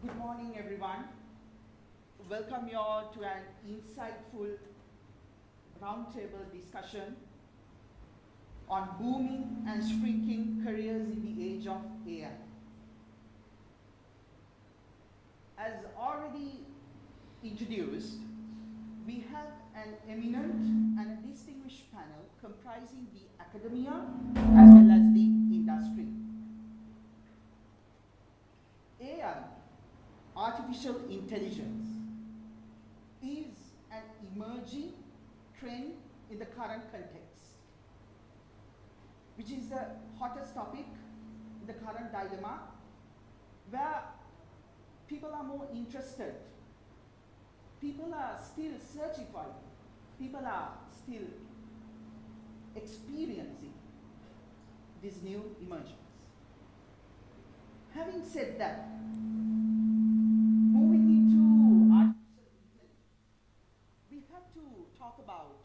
Good morning, everyone. Welcome you all to an insightful roundtable discussion on booming and shrinking careers in the age of AI. As already introduced, we have an eminent and a distinguished panel comprising the academia as well as the industry. AI, artificial intelligence, is an emerging trend in the current context, which is the hottest topic in the current dilemma, where people are more interested. People are still searching for it. People are still experiencing this new emergence. Having said that, moving into artificial intelligence, we have to talk about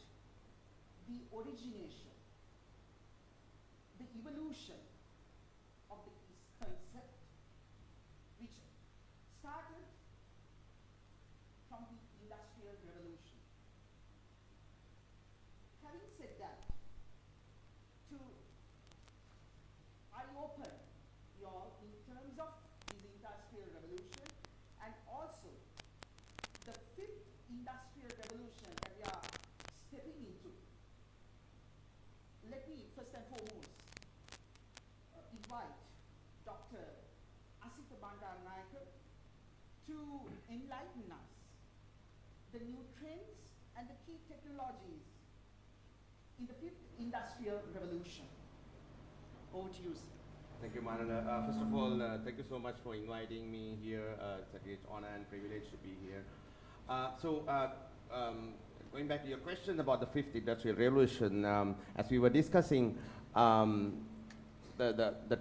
the origination, the evolution of this concept, which started from the Industrial Revolution. Having said that, to eye-open you all in terms of this Industrial Revolution and also the fifth Industrial Revolution that we are stepping into, let me first and foremost invite Dr. Asita Bandaranaike to enlighten us the new trends and the key technologies in the fifth Industrial Revolution. Over to you, sir. Thank you, Manana. First of all, thank you so much for inviting me here. It's a great honor and privilege to be here. Going back to your question about the fifth industrial revolution, as we were discussing, the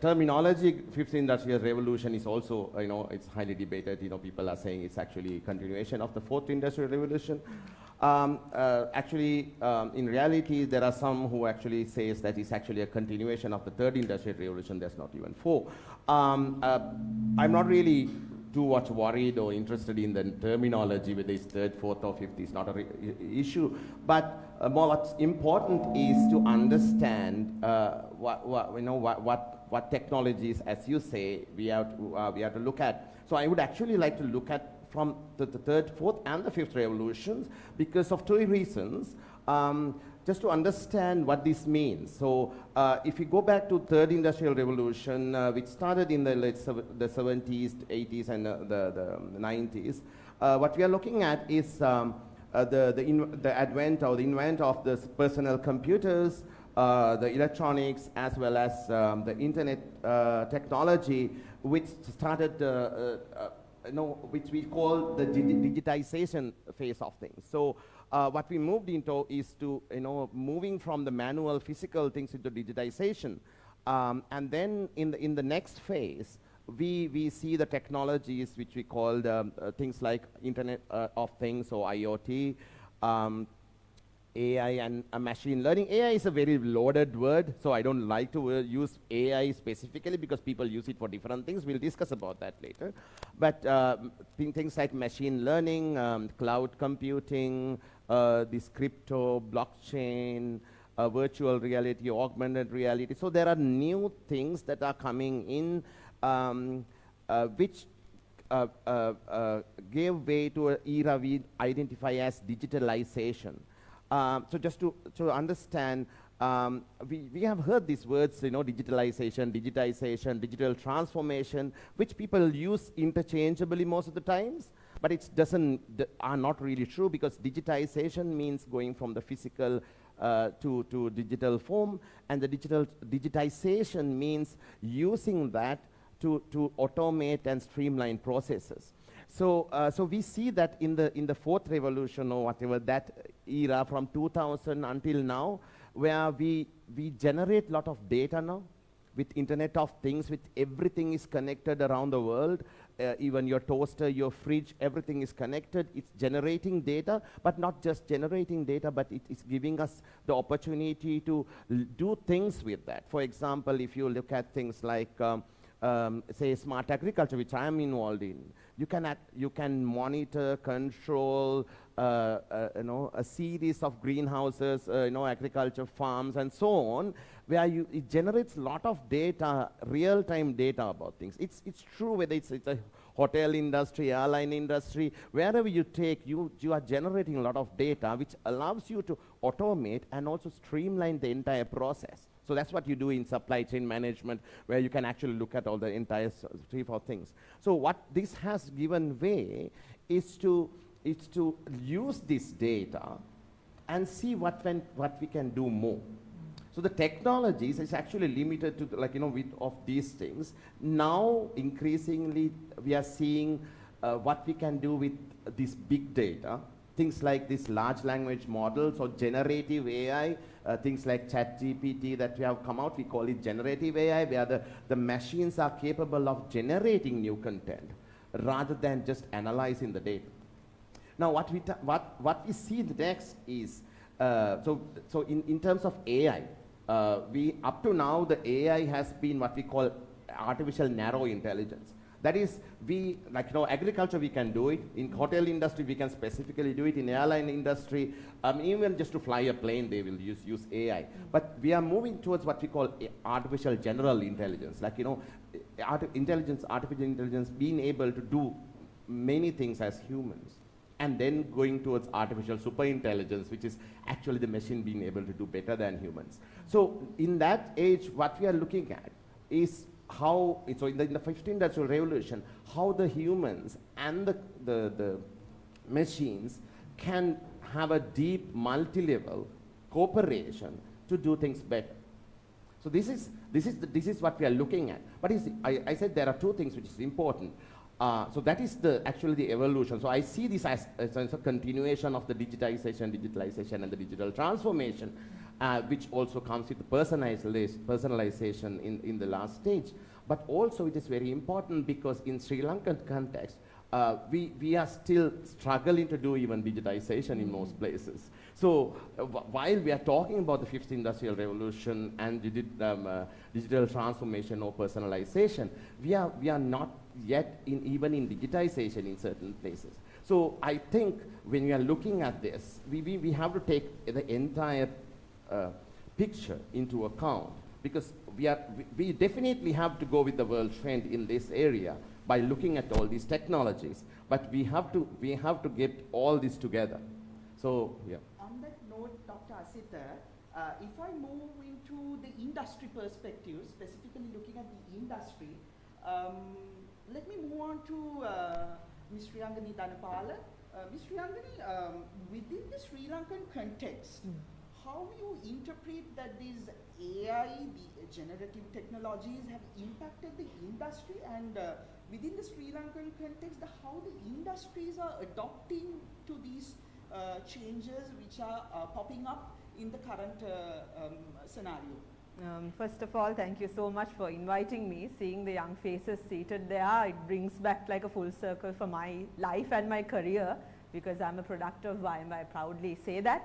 terminology fifth industrial revolution is also, it's highly debated. People are saying it's actually a continuation of the fourth industrial revolution. In reality, there are some who actually says that it's actually a continuation of the third industrial revolution. There's not even four. I'm not really too much worried or interested in the terminology, whether it's third, fourth, or fifth. It's not an issue. But more what's important is to understand what technologies, as you say, we have to look at. So I would actually like to look at from the third, fourth, and the fifth revolutions because of two reasons. Just to understand what this means. So if you go back to third industrial revolution, which started in the 70s, 80s, and the 90s, what we are looking at is the advent or the invent of the personal computers, the electronics, as well as the internet technology, which started which we call the digitization phase of things. So what we moved into is to, moving from the manual physical things into digitization. And then in the next phase, we see the technologies which we call things like Internet of Things or IoT, AI and machine learning. AI is a very loaded word, so I don't like to use AI specifically because people use it for different things. We'll discuss about that later. But things like machine learning, cloud computing, this crypto, blockchain, virtual reality, augmented reality. So there are new things that are coming in which gave way to an era we identify as digitalization. So just to understand, we have heard these words, digitalization, digitization, digital transformation, which people use interchangeably most of the times, but it are not really true because digitization means going from the physical to digital form, and the digitization means using that to automate and streamline processes. So we see that in the fourth revolution or whatever, that era from 2000 until now, where we generate a lot of data now with Internet of Things, with everything is connected around the world, even your toaster, your fridge, everything is connected. It's generating data, but not just generating data, but it is giving us the opportunity to do things with that. For example, if you look at things like say smart agriculture, which I am involved in, you can monitor, control, a series of greenhouses, agriculture farms and so on, where it generates a lot of data, real-time data about things. It's true whether it's a hotel industry, airline industry, wherever you take, you are generating a lot of data, which allows you to automate and also streamline the entire process. So that's what you do in supply chain management, where you can actually look at all the entire 3-4 things. So what this has given way is to use this data and see what we can do more. So the technologies is actually limited to with of these things. Now increasingly we are seeing what we can do with this big data, things like this large language models or generative AI, things like ChatGPT that we have come out, we call it generative AI, where the machines are capable of generating new content rather than just analyzing the data. Now what we see next is, so in terms of AI, up to now the AI has been what we call artificial narrow intelligence. That is, agriculture we can do it, in hotel industry we can specifically do it, in airline industry, even just to fly a plane they will use AI. But we are moving towards what we call artificial general intelligence, artificial intelligence being able to do many things as humans, and then going towards artificial super intelligence, which is actually the machine being able to do better than humans. So in that age, what we are looking at is how, so in the fifth industrial revolution, how the humans and the machines can have a deep multi-level cooperation to do things better. So this is what we are looking at. But I said there are two things which is important. So that is actually the evolution. So I see this as a continuation of the digitalization, and the digital transformation, which also comes with the personalization in the last stage. But also it is very important because in Sri Lankan context, we are still struggling to do even digitization in most places. So while we are talking about the fifth industrial revolution and digital transformation or personalization, we are not yet even in digitization in certain places. So I think when we are looking at this, we have to take the entire picture into account, because we definitely have to go with the world trend in this area by looking at all these technologies, but we have to get all this together. So yeah. On that note, Dr. Asita, if I move into the industry perspective, specifically looking at the industry, let me move on to Ms. Sriyangani Dhanapala. Ms. Sriyangani, within the Sri Lankan context, how you interpret that these AI, the generative technologies have impacted the industry, and within the Sri Lankan context, how the industries are adopting to these changes which are popping up in the current scenario? First of all, thank you so much for inviting me. Seeing the young faces seated there, it brings back like a full circle for my life and my career, because I'm a product of WAYACiM, I proudly say that.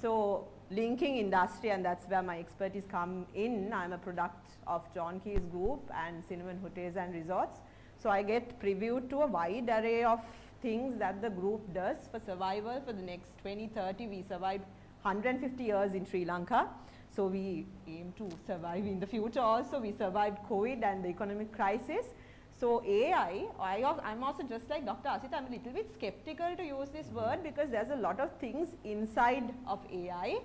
So linking industry, and that's where my expertise come in. I'm a product of John Keys Group and Cinnamon Hotels and Resorts. So I get previewed to a wide array of things that the group does for survival for the next 20, 30. We survived 150 years in Sri Lanka. So we aim to survive in the future also. We survived COVID and the economic crisis. So AI, I'm also just like Dr. Asita, I'm a little bit skeptical to use this word, because there's a lot of things inside of AI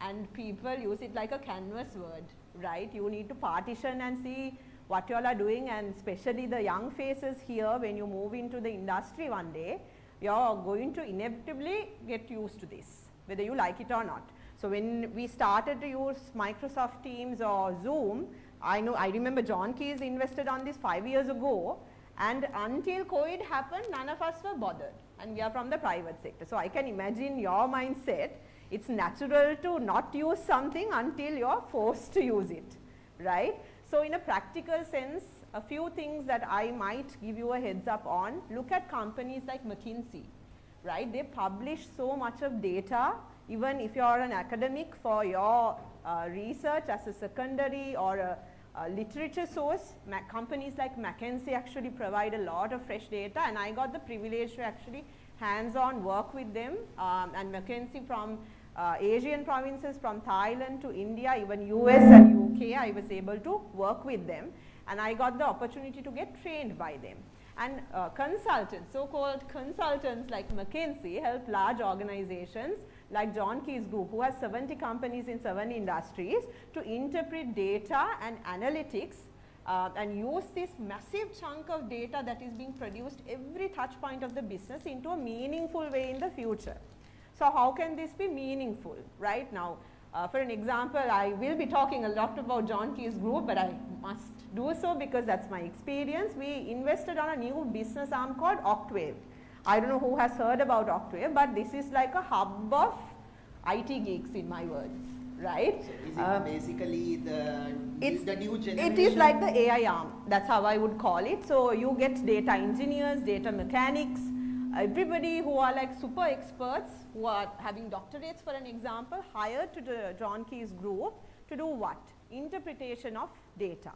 and people use it like a canvas word, right? You need to partition and see what you all are doing, and especially the young faces here, when you move into the industry one day, you're going to inevitably get used to this, whether you like it or not. So when we started to use Microsoft Teams or Zoom, I remember John Keys invested on this 5 years ago, and until COVID happened, none of us were bothered, and we are from the private sector. So I can imagine your mindset. It's natural to not use something until you're forced to use it, right? So in a practical sense, a few things that I might give you a heads up on: look at companies like McKinsey, right? They publish so much of data. Even if you are an academic, for your research as a secondary or literature source. Companies like McKinsey actually provide a lot of fresh data, and I got the privilege to actually hands-on work with them, and McKinsey from Asian provinces, from Thailand to India, even US and UK, I was able to work with them, and I got the opportunity to get trained by them. And consultants, so-called consultants like McKinsey, help large organizations like John Keys Group, who has 70 companies in 7 industries, to interpret data and analytics and use this massive chunk of data that is being produced every touch point of the business into a meaningful way in the future. So how can this be meaningful? Right now, for an example, I will be talking a lot about John Keys Group, but I must do so because that's my experience. We invested on a new business arm called Octave. I don't know who has heard about Octave, but this is like a hub of IT geeks, in my words, right? So is it basically the new generation? It is like the AI arm. That's how I would call it. So you get data engineers, data mechanics, everybody who are like super experts, who are having doctorates, for an example, hired to the John Keys Group to do what? Interpretation of data.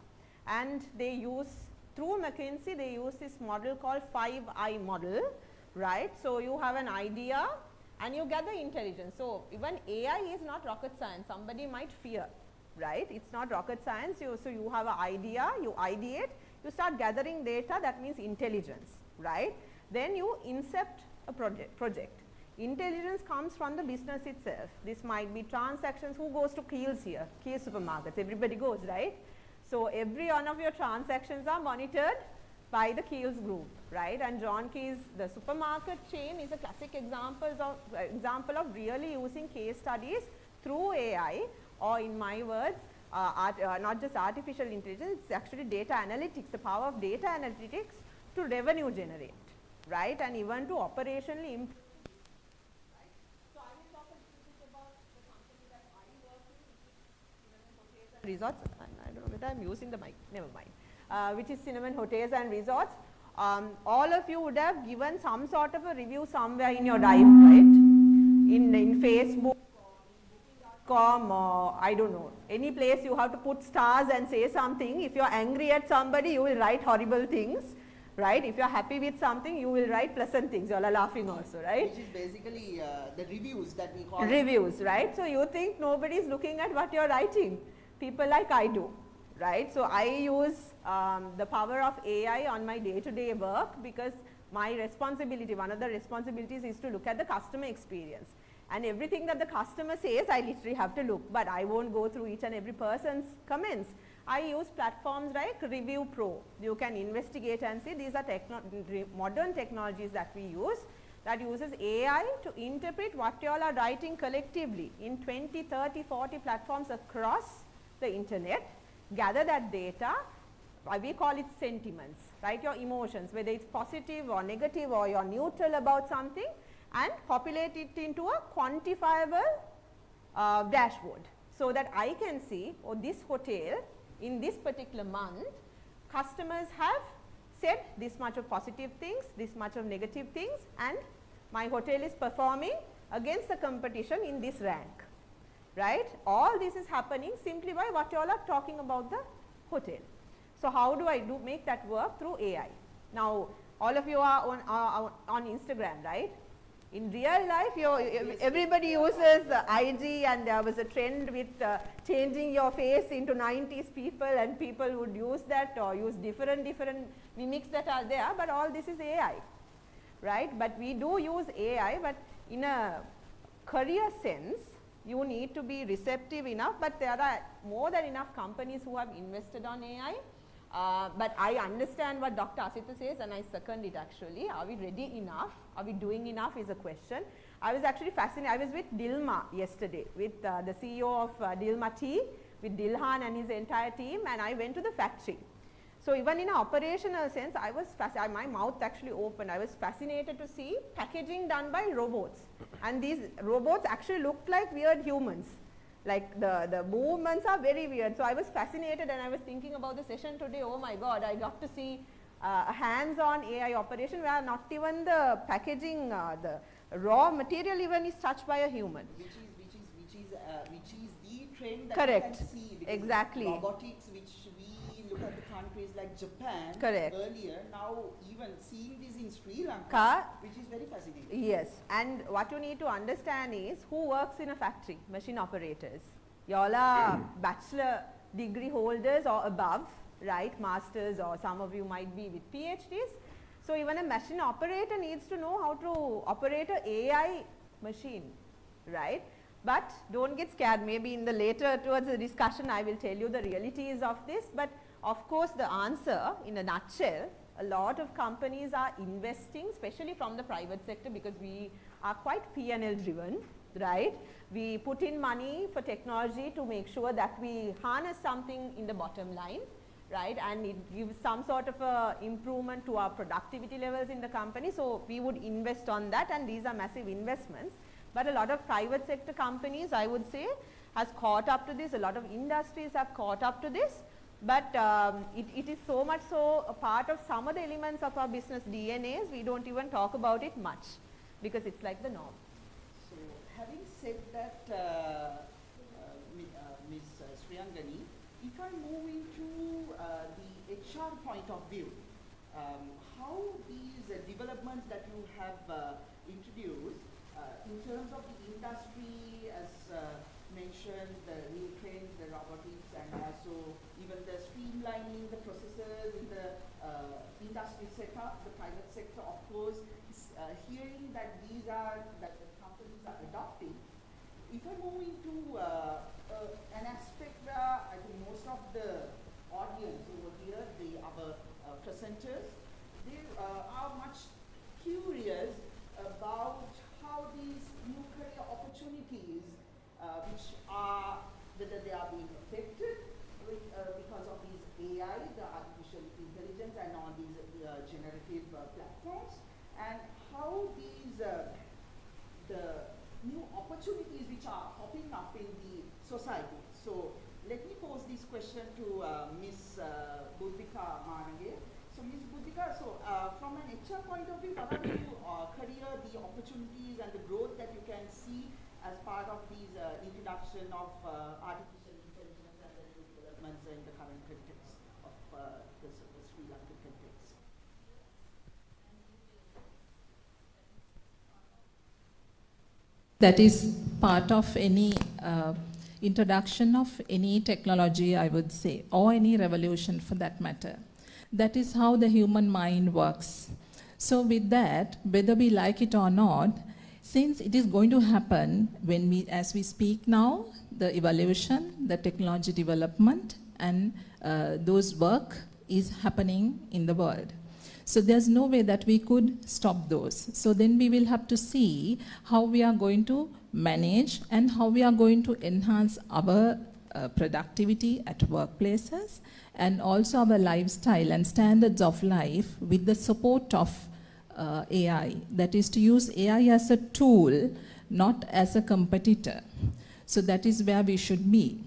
And they use, through McKinsey, they use this model called 5I model, right? So you have an idea and you gather intelligence. So even AI is not rocket science. Somebody might fear, right? It's not rocket science. So you have an idea, you ideate, you start gathering data, that means intelligence, right? Then you incept a project. Intelligence comes from the business itself. This might be transactions. Who goes to Kiehl's here? Kiehl's supermarkets, everybody goes, right? So every one of your transactions are monitored by the Kiehl's group, right? And John Keys, the supermarket chain, is a classic example of really using case studies through AI, or in my words, not just artificial intelligence, it's actually data analytics, the power of data analytics to revenue generate, right? And even to operationally improve. Right? So I will talk a little bit about the company that I work in, which is Cinnamon Hotels and Resorts. I don't know whether I'm using the mic, never mind. Which is Cinnamon Hotels and Resorts. All of you would have given some sort of a review somewhere in your life, right? In Facebook or in booking.com or I don't know, any place you have to put stars and say something. If you're angry at somebody, you will write horrible things, right? If you're happy with something, you will write pleasant things. You all are laughing also, right? Which is basically the reviews that we call reviews, right? So you think nobody is looking at what you're writing. People like I do. Right. So I use the power of AI on my day-to-day work, because my responsibility, one of the responsibilities is to look at the customer experience. And everything that the customer says, I literally have to look, but I won't go through each and every person's comments. I use platforms like Review Pro. You can investigate and see these are modern technologies that we use that uses AI to interpret what you all are writing collectively in 20, 30, 40 platforms across the internet. Gather that data, we call it sentiments, right? Your emotions, whether it's positive or negative or you're neutral about something, and populate it into a quantifiable dashboard, so that I can see, oh, this hotel in this particular month, customers have said this much of positive things, this much of negative things, and my hotel is performing against the competition in this rank. Right? All this is happening simply by what you all are talking about the hotel. So how do I make that work? Through AI. Now, all of you are on Instagram, right? In real life, everybody uses IG, and there was a trend with changing your face into 90s people, and people would use that or use different mimics that are there, but all this is AI, right? But we do use AI, but in a career sense, you need to be receptive enough, but there are more than enough companies who have invested on AI. But I understand what Dr. Asita says, and I second it actually. Are we ready enough? Are we doing enough is a question. I was actually fascinated. I was with Dilma yesterday, with the CEO of Dilma Tea, with Dilhan and his entire team, and I went to the factory. So even in an operational sense, I was my mouth actually opened. I was fascinated to see packaging done by robots, and these robots actually looked like weird humans. Like the movements are very weird. So I was fascinated, and I was thinking about the session today. Oh my God, I got to see a hands-on AI operation where not even the packaging, the raw material even is touched by a human. Which is the trend that Correct. we can see. Exactly. Robotics, which we at the countries like Japan Correct. earlier, now even seeing this in Sri Lanka, which is very fascinating. Yes, and what you need to understand is who works in a factory, machine operators. Y'all are bachelor degree holders or above, right, masters, or some of you might be with PhDs. So even a machine operator needs to know how to operate a AI machine, right? But don't get scared, maybe in the later towards the discussion I will tell you the realities of this, but of course the answer in a nutshell, a lot of companies are investing, especially from the private sector, because we are quite P&L driven, right? We put in money for technology to make sure that we harness something in the bottom line, right, and it gives some sort of a improvement to our productivity levels in the company. So we would invest on that, and these are massive investments. But a lot of private sector companies, I would say, has caught up to this. A lot of industries have caught up to this, but it is so much so a part of some of the elements of our business DNAs, we don't even talk about it much because it's like the norm. So having said that, Ms. Sriyangani, if I move into the HR point of view, how these developments that you have introduced in terms of the industry, as mentioned, the new trends, the robotics, and also even the streamlining the processes in the industry setup, the private sector, of course, hearing that these are, that the companies are adopting. If I move into an aspect where I think most of the audience over here, our presenters, they are much curious about how these new career opportunities, which are, whether they are being affected with, because of these AI, the artificial intelligence, and all these generative platforms, and how these the new opportunities which are popping up in the society. So let me pose this question to Ms. Buddhika Manage. So Ms. Buddhika, so from an HR point of view, what are the career, the opportunities and the growth that you can see as part of these introduction of artificial intelligence and the new developments in the current context of the Sri Lankan context? That is part of any introduction of any technology, I would say, or any revolution for that matter. That is how the human mind works. So with that, whether we like it or not, since it is going to happen when we, as we speak now, the evolution, the technology development, and those work is happening in the world. So there's no way that we could stop those. So then we will have to see how we are going to manage and how we are going to enhance our productivity at workplaces and also our lifestyle and standards of life with the support of AI. That is to use AI as a tool, not as a competitor. So that is where we should be.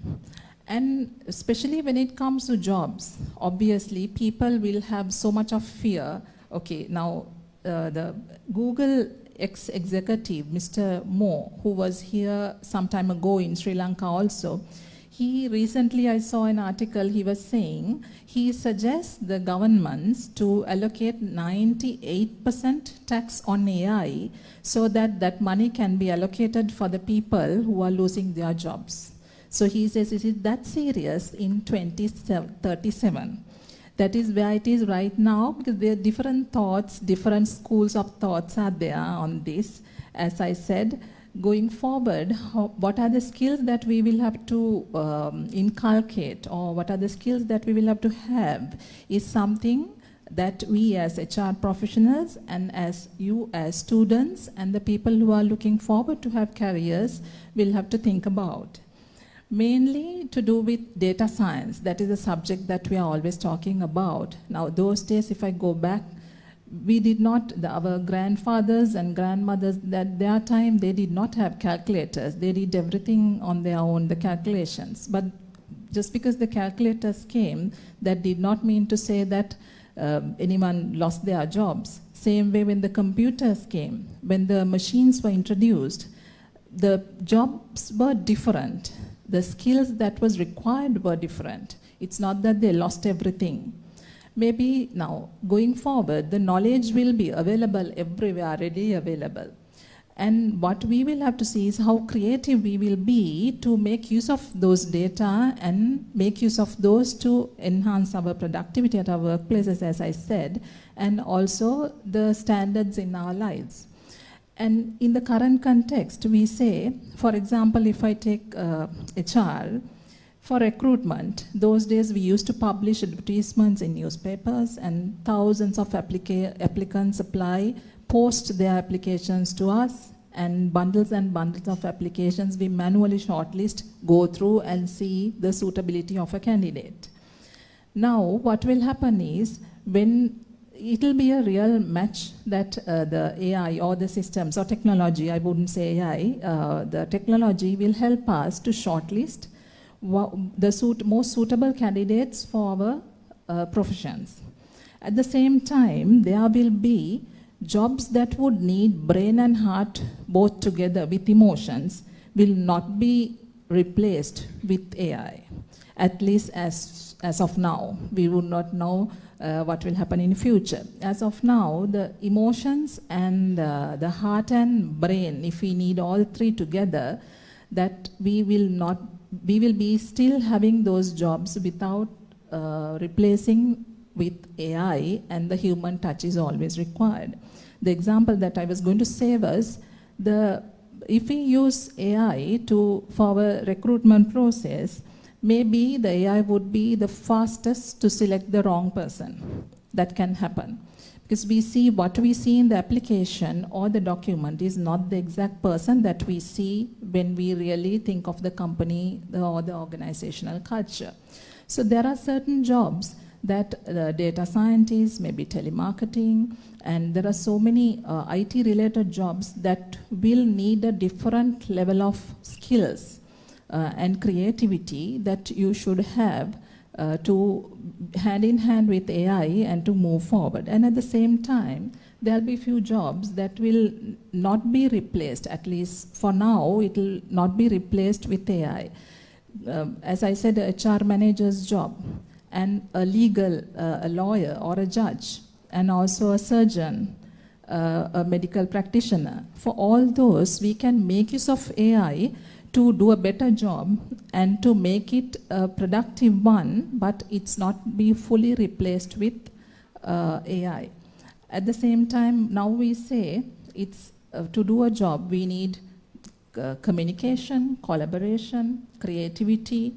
And especially when it comes to jobs, obviously people will have so much of fear. Okay, now the Google ex-executive, Mr. Mo, who was here some time ago in Sri Lanka also, he recently, I saw an article, he was saying, he suggests the governments to allocate 98% tax on AI so that that money can be allocated for the people who are losing their jobs. So he says, is it that serious in 2037? That is where it is right now, because there are different thoughts, different schools of thoughts are there on this. As I said, going forward, what are the skills that we will have to inculcate, or what are the skills that we will have to have, is something that we as HR professionals and as you as students and the people who are looking forward to have careers will have to think about. Mainly to do with data science. That is a subject that we are always talking about. Now, those days, if I go back, we did not, our grandfathers and grandmothers, at their time, they did not have calculators. They did everything on their own, the calculations. But just because the calculators came, that did not mean to say that anyone lost their jobs. Same way when the computers came, when the machines were introduced, the jobs were different. The skills that was required were different. It's not that they lost everything. Maybe now, going forward, the knowledge will be available everywhere, readily available. And what we will have to see is how creative we will be to make use of those data and make use of those to enhance our productivity at our workplaces, as I said, and also the standards in our lives. And in the current context, we say, for example, if I take HR, for recruitment, those days we used to publish advertisements in newspapers, and thousands of applicants apply, post their applications to us, and bundles of applications we manually shortlist, go through and see the suitability of a candidate. Now, what will happen is, when it will be a real match that the AI or the systems or technology, I wouldn't say AI, the technology will help us to shortlist the most suitable candidates for our professions. At the same time, there will be jobs that would need brain and heart both together with emotions will not be replaced with AI, at least as of now. We would not know what will happen in future. As of now, the emotions and the heart and brain, if we need all three together, that we will be still having those jobs without replacing with AI, and the human touch is always required. The example that I was going to say was, if we use AI for our recruitment process, maybe the AI would be the fastest to select the wrong person. That can happen. Because what we see in the application or the document is not the exact person that we see when we really think of the company or the organizational culture. So there are certain jobs that data scientists, maybe telemarketing, and there are so many IT-related jobs that will need a different level of skills and creativity that you should have to hand in hand with AI and to move forward. And at the same time, there will be few jobs that will not be replaced, at least for now, it will not be replaced with AI. As I said, a HR manager's job, and a lawyer or a judge, and also a surgeon, a medical practitioner. For all those, we can make use of AI to do a better job and to make it a productive one, but it's not be fully replaced with AI. At the same time, now we say it's to do a job, we need communication, collaboration, creativity,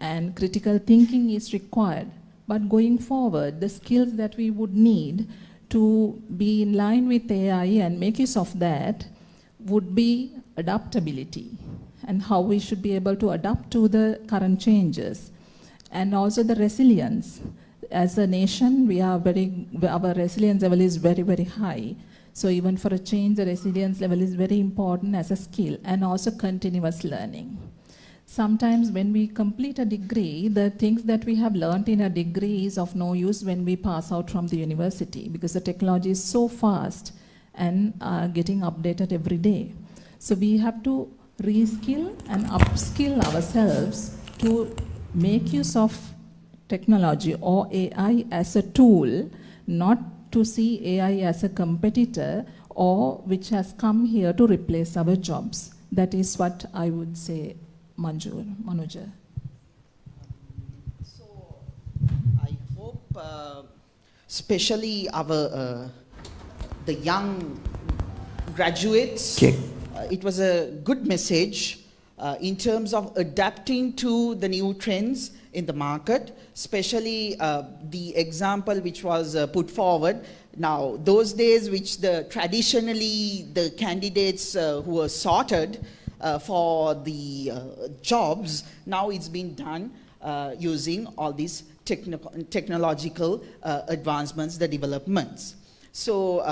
and critical thinking is required. But going forward, the skills that we would need to be in line with AI and make use of that would be adaptability, and how we should be able to adapt to the current changes. And also the resilience. As a nation, our resilience level is very, very high. So even for a change, the resilience level is very important as a skill, and also continuous learning. Sometimes when we complete a degree, the things that we have learned in a degree is of no use when we pass out from the university, because the technology is so fast and getting updated every day. So we have to reskill and upskill ourselves to make use of technology or AI as a tool, not to see AI as a competitor or which has come here to replace our jobs. That is what I would say, Manuja. So I hope, especially the young graduates, it was a good message in terms of adapting to the new trends in the market, especially the example which was put forward. Now, those days which traditionally the candidates who were sorted for the jobs, now it's been done using all these technological advancements, the developments. So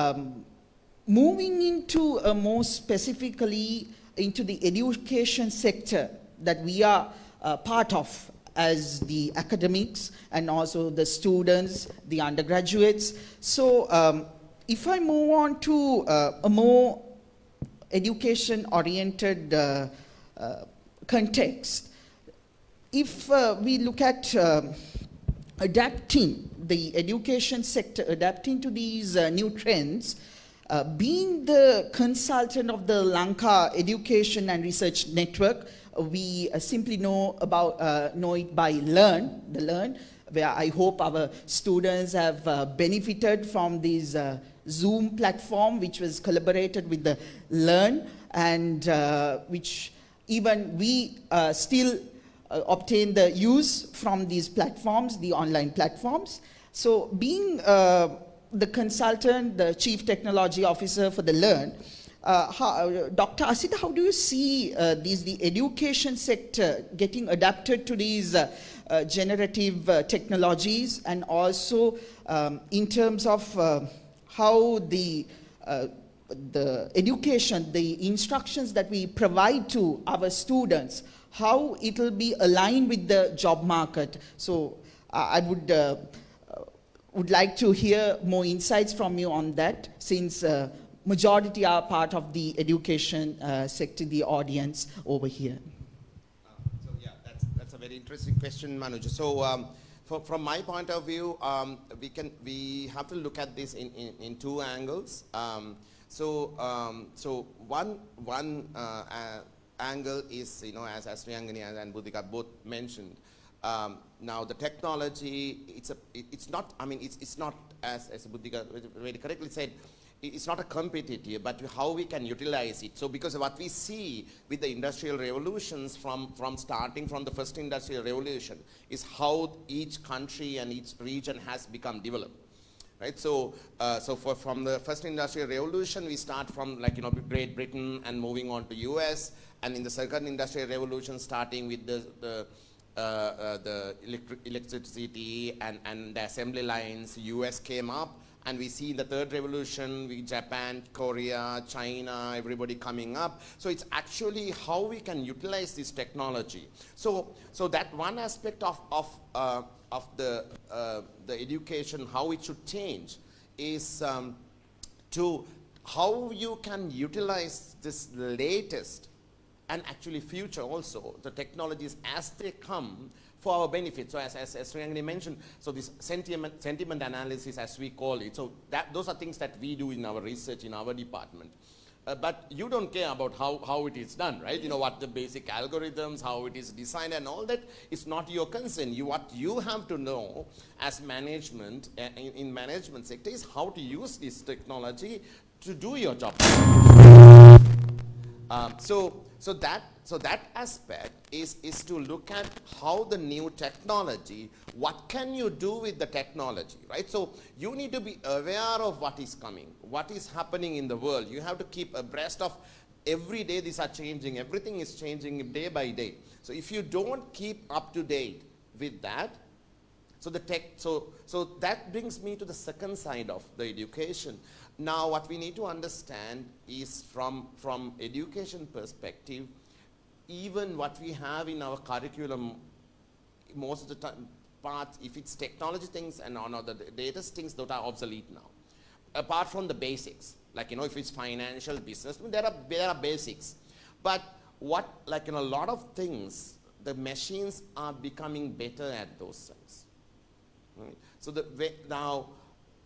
moving into more specifically into the education sector that we are part of as the academics and also the students, the undergraduates. So if I move on to a more education-oriented context, if we look at adapting the education sector, adapting to these new trends, being the consultant of the Lanka Education and Research Network, we simply know it by Learn, where I hope our students have benefited from this Zoom platform, which was collaborated with the Learn, and which even we still obtain the use from these platforms, the online platforms. So being the consultant, the Chief Technology Officer for the Learn, Dr. Asita, how do you see the education sector getting adapted to these generative technologies, and also in terms of how the education, the instructions that we provide to our students, how it will be aligned with the job market? So I would like to hear more insights from you on that, since majority are part of the education sector, the audience over here. So yeah, that's a very interesting question, Manoj. So from my point of view, we have to look at this in two angles. So one angle is, as Sriyangani and Buddhika both mentioned. Now the technology, it's not as Buddhika very correctly said, it's not a competitive, but how we can utilize it. So because what we see with the industrial revolutions from starting from the first industrial revolution is how each country and each region has become developed. Right, so from the first industrial revolution, we start from Great Britain and moving on to US, and in the second industrial revolution, starting with the electricity and the assembly lines, US came up, and we see in the third revolution, with Japan, Korea, China, everybody coming up. So it's actually how we can utilize this technology. So that one aspect of the education, how it should change, is to how you can utilize this latest and actually future also, the technologies as they come for our benefit. So as Sriyangani mentioned, so this sentiment analysis, as we call it, so those are things that we do in our research, in our department. But you don't care about how it is done, right? What the basic algorithms, how it is designed and all that is not your concern. What you have to know as management, in management sector, is how to use this technology to do your job. So that aspect is to look at how the new technology, what can you do with the technology, right? So you need to be aware of what is coming, what is happening in the world. You have to keep abreast of every day. These are changing. Everything is changing day by day. So if you don't keep up to date with that, so that brings me to the second side of the education. Now what we need to understand is from education perspective, even what we have in our curriculum, most of the time, parts, if it's technology things and the data things that are obsolete now. Apart from the basics, if it's financial business, there are basics. But a lot of things, the machines are becoming better at those things. Right? So now,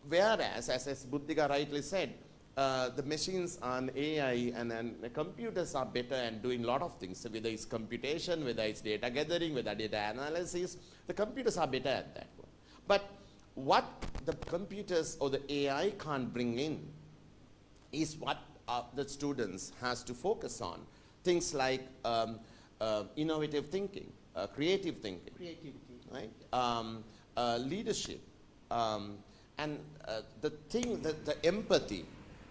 whereas, as Buddhika rightly said, the machines and AI and the computers are better and doing a lot of things. So whether it's computation, whether it's data gathering, whether data analysis, the computers are better at that one. But what the computers or the AI can't bring in is what the students has to focus on. Things like innovative thinking, creative thinking, right? Leadership, and the empathy.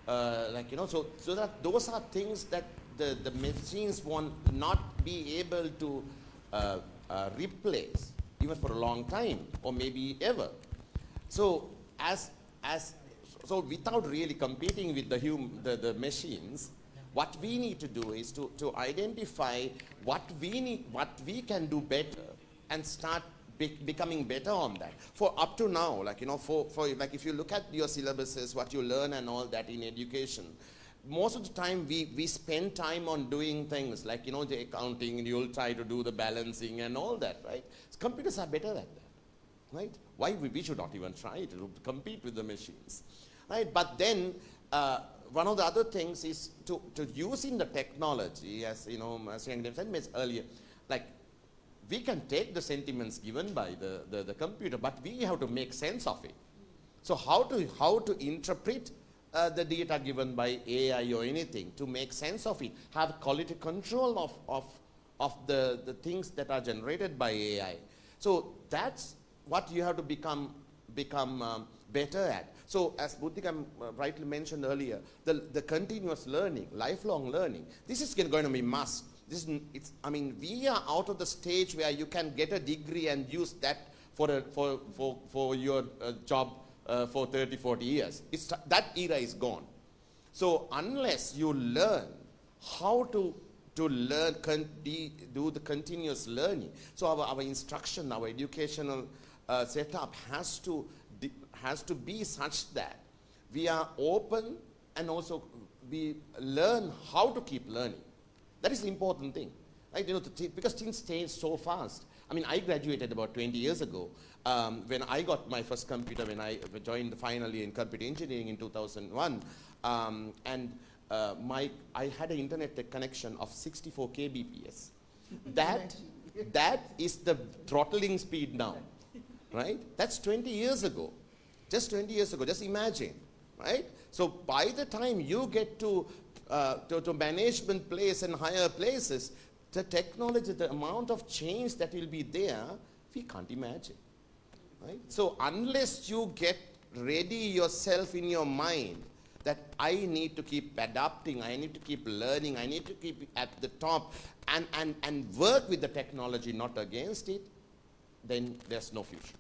So that those are things that the machines won't not be able to replace even for a long time or maybe ever. So so without really competing with the machines, what we need to do is to identify what we can do better and start becoming better on that. For up to now, if you look at your syllabuses, what you learn and all that in education, most of the time we spend time on doing things like, you know, the accounting, and you'll try to do the balancing and all that, right? Computers are better at that, right? Why we should not even try to compete with the machines, right? But then one of the other things is to using the technology, as you know, as Yang said earlier, like we can take the sentiments given by the computer, but we have to make sense of it. So how to interpret the data given by AI or anything, to make sense of it, have quality control of the things that are generated by AI. So that's what you have to become better at. So as Buddhika rightly mentioned earlier, the continuous learning, lifelong learning, this is going to be must. I mean, we are out of the stage where you can get a degree and use that for your job for 30, 40 years. That era is gone. So unless you learn how to learn, do the continuous learning, so our instruction, our educational setup has to be such that we are open, and also we learn how to keep learning. That is the important thing, right? You know, because things change so fast. I mean, I graduated about 20 years ago. When I got my first computer, when I joined finally in computer engineering in 2001, and I had an internet connection of 64 kbps. That is the throttling speed now, right? That's 20 years ago. Just 20 years ago, just imagine, right? So by the time you get to management place and higher places, the technology, the amount of change that will be there, we can't imagine, right? So unless you get ready yourself in your mind that I need to keep adapting, I need to keep learning, I need to keep at the top and work with the technology, not against it, then there's no future.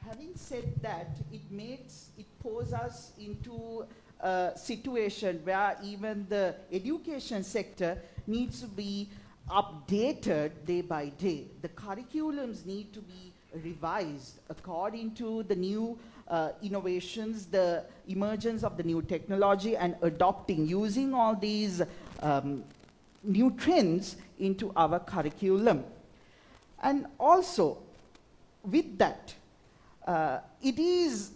Having said that, it poses us into a situation where even the education sector needs to be updated day by day. The curriculums need to be revised according to the new innovations, the emergence of the new technology, and adopting, using all these new trends into our curriculum. And also, with that, it is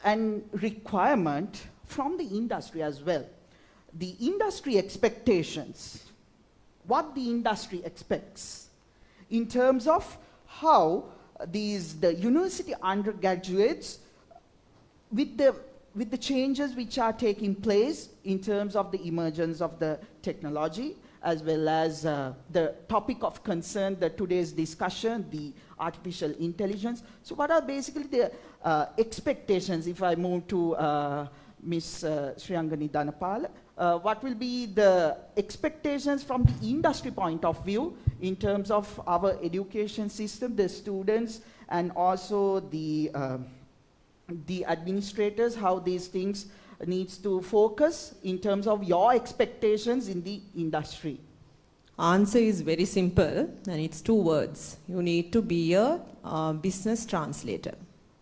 a requirement from the industry as well. The industry expectations, what the industry expects in terms of how the university undergraduates, with the changes which are taking place in terms of the emergence of the technology, as well as the topic of concern, today's discussion, the artificial intelligence. So what are basically the expectations, if I move to Ms. Shriyangani Dhanapala, what will be the expectations from the industry point of view in terms of our education system, the students, and also the administrators, how these things needs to focus in terms of your expectations in the industry? Answer is very simple, and it's 2 words. You need to be a business translator,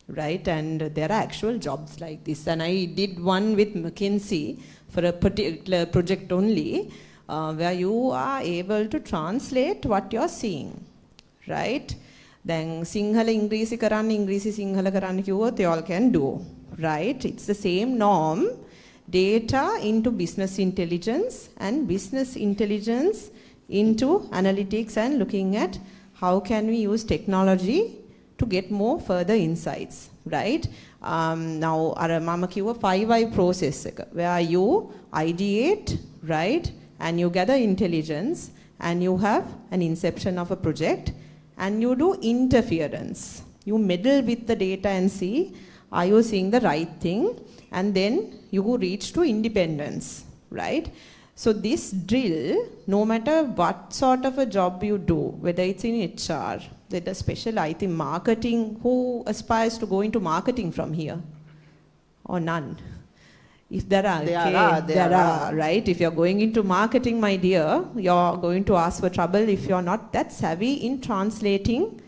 right? And there are actual jobs like this. And I did one with McKinsey for a particular project only, where you are able to translate what you're seeing, right? Then Sinhala Ingrisi karanna, Ingrisi Sinhala karanna kiwuwot they all can do, right? It's the same norm. Data into business intelligence, and business intelligence into analytics, and looking at how can we use technology to get more further insights, right? Now, our mama kiwa 5i process where you ideate, right? And you gather intelligence, and you have an inception of a project, and you do interference. You meddle with the data and see, are you seeing the right thing? And then you reach to independence, right? So this drill, no matter what sort of a job you do, whether it's in HR, whether special, I think marketing, who aspires to go into marketing from here? Or none? If there are, there are, right? If you're going into marketing, my dear, you're going to ask for trouble if you're not that savvy in translating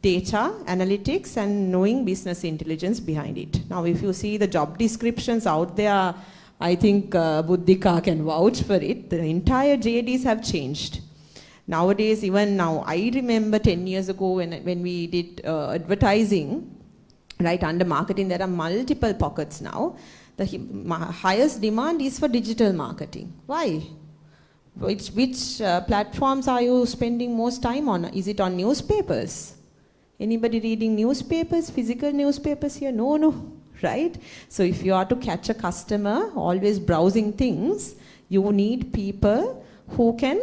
data, analytics, and knowing business intelligence behind it. Now, if you see the job descriptions out there I think Buddhika can vouch for it. The entire JDs have changed. Nowadays, even now, I remember 10 years ago when we did advertising, right, under marketing, there are multiple pockets now. The highest demand is for digital marketing. Why? Which platforms are you spending most time on? Is it on newspapers? Anybody reading newspapers, physical newspapers here? No, right? So if you are to catch a customer always browsing things, you need people who can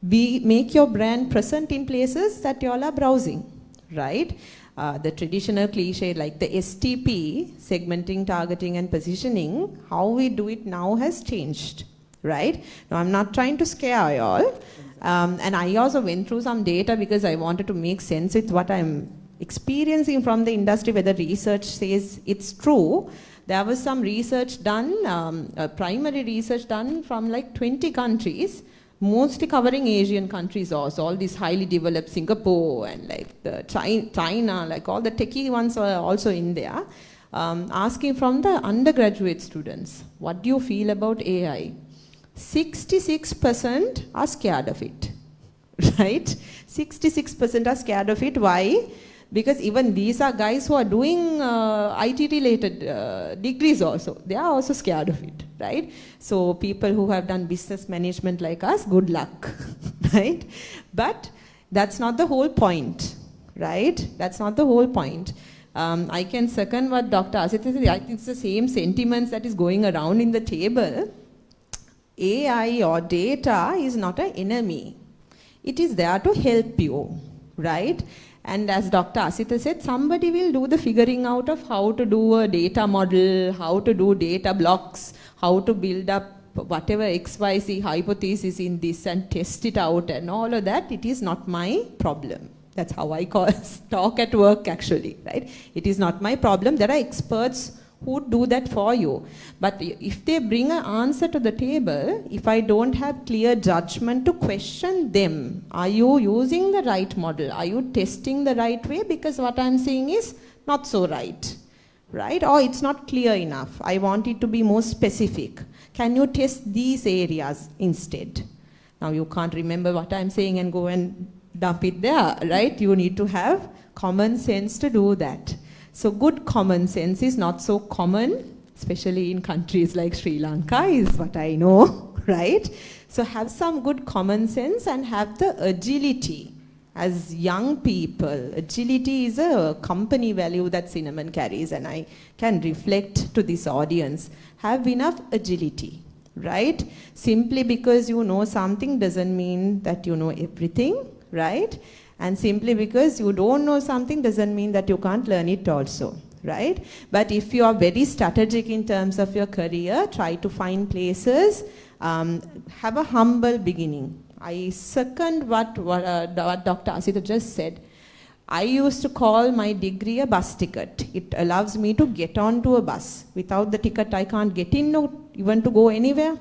make your brand present in places that you all are browsing, right? The traditional cliche like the STP, segmenting, targeting and positioning, how we do it now has changed, right? Now I'm not trying to scare you all. And I also went through some data because I wanted to make sense with what I'm experiencing from the industry, whether research says it's true. There was some research done, primary research done from like 20 countries, mostly covering Asian countries also, all these highly developed Singapore and like the China, like all the techie ones are also in there, asking from the undergraduate students, what do you feel about AI? 66% are scared of it, right? 66% are scared of it. Why? Because even these are guys who are doing IT related degrees also. They are also scared of it, right? So people who have done business management like us, good luck, right? But that's not the whole point, right? That's not the whole point. I can second what Dr. Asita said. I think it's the same sentiments that is going around in the table. AI or data is not an enemy. It is there to help you, right? And as Dr. Asita said, somebody will do the figuring out of how to do a data model, how to do data blocks, how to build up whatever XYZ hypothesis in this and test it out and all of that. It is not my problem. That's how I talk at work actually, right? It is not my problem. There are experts who do that for you. But if they bring an answer to the table, if I don't have clear judgment to question them, are you using the right model? Are you testing the right way? Because what I'm saying is not so right, right? Or it's not clear enough. I want it to be more specific. Can you test these areas instead? Now you can't remember what I'm saying and go and dump it there, right? You need to have common sense to do that. So good common sense is not so common, especially in countries like Sri Lanka, is what I know, right? So have some good common sense and have the agility. As young people, agility is a company value that Cinnamon carries, and I can reflect to this audience. Have enough agility, right? Simply because you know something doesn't mean that you know everything, right? And simply because you don't know something doesn't mean that you can't learn it also, right? But if you are very strategic in terms of your career, try to find places, have a humble beginning. I second what Dr. Asita just said. I used to call my degree a bus ticket. It allows me to get onto a bus. Without the ticket, I can't get in or even to go anywhere.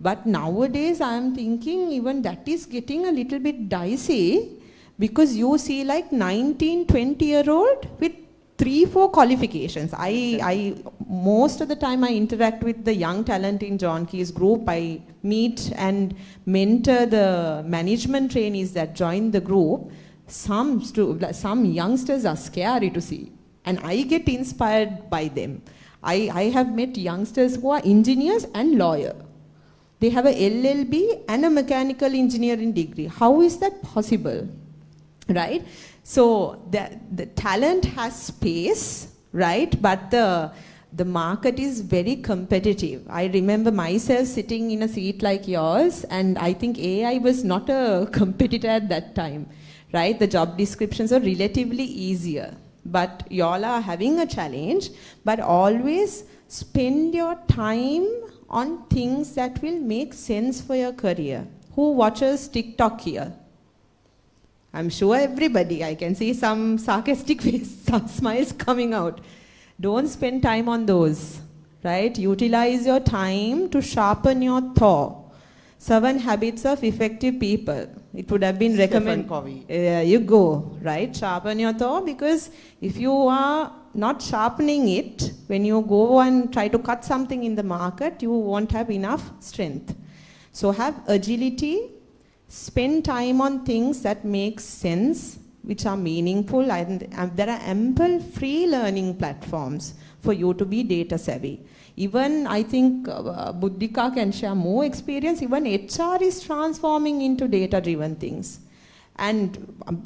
But nowadays, I am thinking even that is getting a little bit dicey, because you see like 19, 20-year-old with 3-4 qualifications. I most of the time I interact with the young talent in John Key's group. I meet and mentor the management trainees that join the group. Some youngsters are scary to see, and I get inspired by them. I have met youngsters who are engineers and lawyers. They have a LLB and a mechanical engineering degree. How is that possible? Right? So the talent has space, right? But the market is very competitive. I remember myself sitting in a seat like yours, and I think AI was not a competitor at that time, right? The job descriptions are relatively easier, but y'all are having a challenge. But always spend your time on things that will make sense for your career. Who watches TikTok here? I'm sure everybody. I can see some sarcastic face, some smiles coming out. Don't spend time on those, right? Utilize your time to sharpen your thought. 7 habits of effective people. It would have been Stephen recommended. Covey. There you go, right? Sharpen your thought, because if you are not sharpening it, when you go and try to cut something in the market, you won't have enough strength. So have agility, spend time on things that make sense, which are meaningful, and there are ample free learning platforms for you to be data savvy. Even I think Buddhika can share more experience. Even HR is transforming into data-driven things. And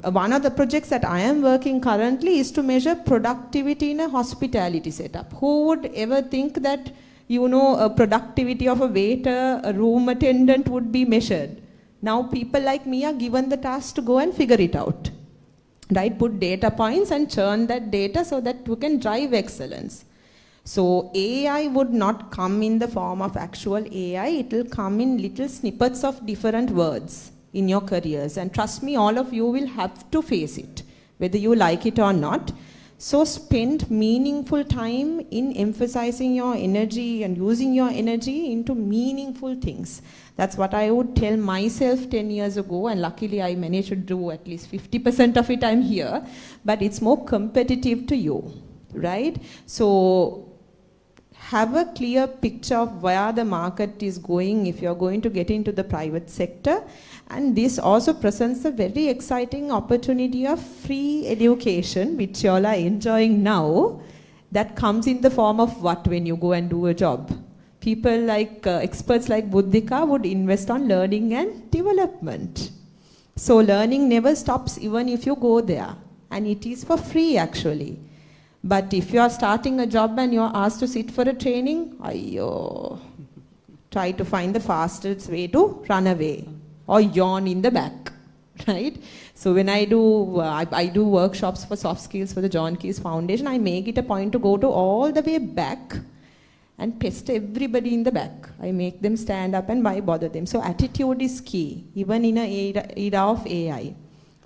one of the projects that I am working currently is to measure productivity in a hospitality setup. Who would ever think that, you know, a productivity of a waiter, a room attendant would be measured? Now people like me are given the task to go and figure it out. Right? Put data points and churn that data so that we can drive excellence. So AI would not come in the form of actual AI, it will come in little snippets of different words in your careers. And trust me, all of you will have to face it, whether you like it or not. So spend meaningful time in emphasizing your energy and using your energy into meaningful things. That's what I would tell myself 10 years ago, and luckily I managed to do at least 50% of it. I'm here, but it's more competitive to you, right? So have a clear picture of where the market is going if you're going to get into the private sector. And this also presents a very exciting opportunity of free education, which you all are enjoying now, that comes in the form of what when you go and do a job. People like, experts like Buddhika would invest on learning and development. So learning never stops even if you go there. And it is for free actually. But if you are starting a job and you are asked to sit for a training, try to find the fastest way to run away or yawn in the back, right? So when I do, I do workshops for soft skills for the John Keys Foundation, I make it a point to go to all the way back and pest everybody in the back. I make them stand up and why bother them? So attitude is key, even in an era of AI.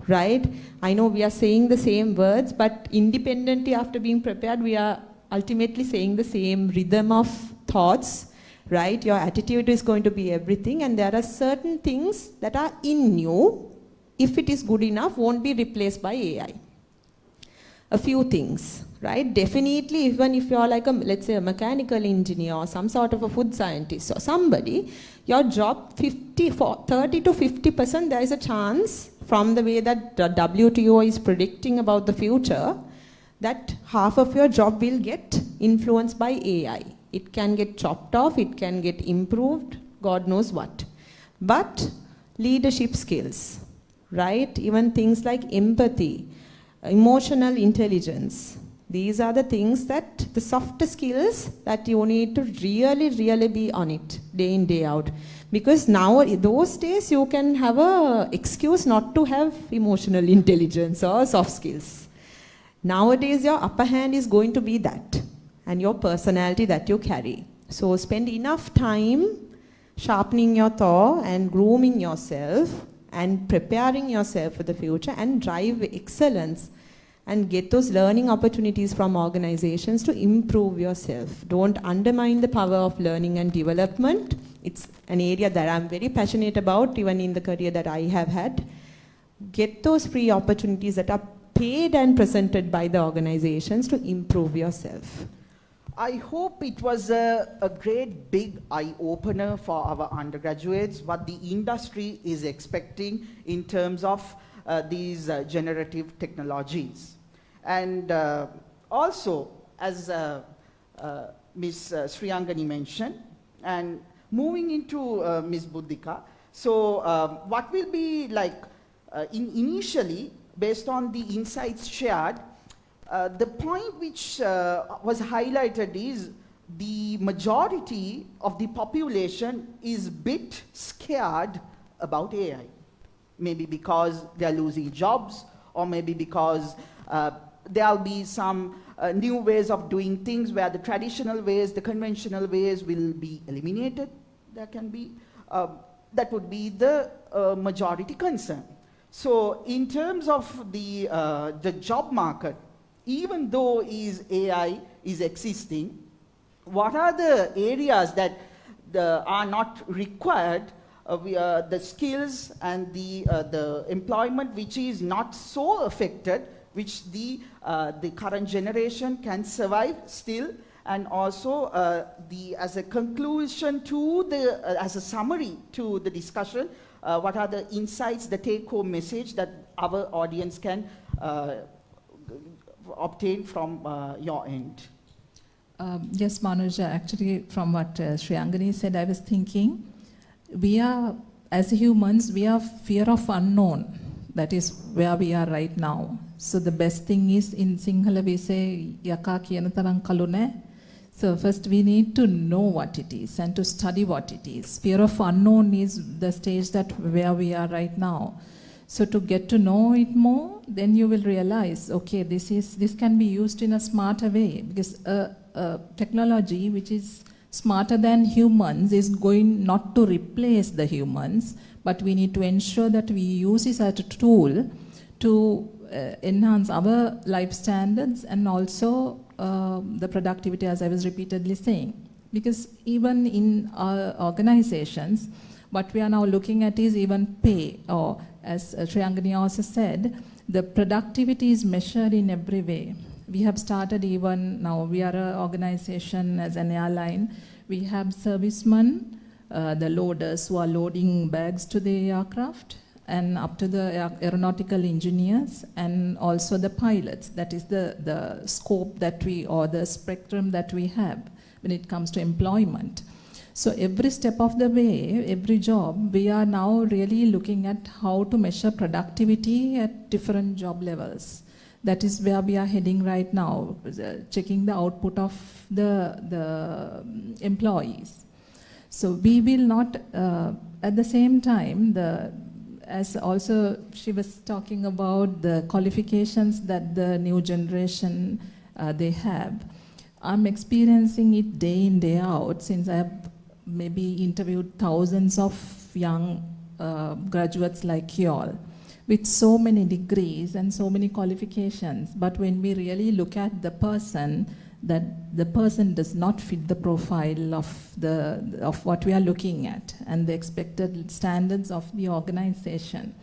Right? I know we are saying the same words, but independently after being prepared, we are ultimately saying the same rhythm of thoughts, right? Your attitude is going to be everything, and there are certain things that are in you, if it is good enough, won't be replaced by AI. A few things, right? Definitely, even if you're like let's say a mechanical engineer or some sort of a food scientist or somebody, your job 30 to 50%, there is a chance from the way that WTO is predicting about the future, that half of your job will get influenced by AI. It can get chopped off, it can get improved, God knows what. But leadership skills, right? Even things like empathy, emotional intelligence, these are the things that, the softer skills that you need to really be on it day in, day out. Because now, those days, you can have an excuse not to have emotional intelligence or soft skills. Nowadays, your upper hand is going to be that, and your personality that you carry. So spend enough time sharpening your thought and grooming yourself and preparing yourself for the future and drive excellence and get those learning opportunities from organizations to improve yourself. Don't undermine the power of learning and development. It's an area that I'm very passionate about, even in the career that I have had. Get those free opportunities that are paid and presented by the organizations to improve yourself. I hope it was a great big eye-opener for our undergraduates, what the industry is expecting in terms of these generative technologies. And also, as Ms. Sriyangani mentioned, and moving into Ms. Buddhika, so what will be like, initially, based on the insights shared, the point which was highlighted is the majority of the population is a bit scared about AI. Maybe because they are losing jobs, or maybe because there'll be some new ways of doing things where the traditional ways, the conventional ways will be eliminated. There can be, that would be the majority concern. So in terms of the job market, even though AI is existing, what are the areas that are not required the skills and the employment which is not so affected, which the current generation can survive still, and also as a conclusion to as a summary to the discussion, what are the insights, the take-home message that our audience can obtain from your end? Yes, Manuja, actually from what Shriyangani said, I was thinking, we are, as humans, we have fear of unknown. That is where we are right now. So the best thing is, in Sinhala we say, yaka kiyana tarang kalu naha. So first we need to know what it is and to study what it is. Fear of unknown is the stage that where we are right now. So to get to know it more, then you will realize, okay, this can be used in a smarter way, because technology which is smarter than humans is going not to replace the humans, but we need to ensure that we use it as a tool to enhance our life standards and also the productivity, as I was repeatedly saying. Because even in our organizations, what we are now looking at is even pay, or as Shriyangani also said, the productivity is measured in every way. We have started even now, we are an organization as an airline, we have servicemen, the loaders who are loading bags to the aircraft, and up to the aeronautical engineers, and also the pilots. That is the scope that or the spectrum that we have when it comes to employment. So every step of the way, every job, we are now really looking at how to measure productivity at different job levels. That is where we are heading right now, checking the output of the employees. So we will not, at the same time, as also she was talking about the qualifications that the new generation, they have. I'm experiencing it day in, day out, since I have maybe interviewed thousands of young graduates like you all, with so many degrees and so many qualifications. But when we really look at the person, that the person does not fit the profile of what we are looking at and the expected standards of the organization.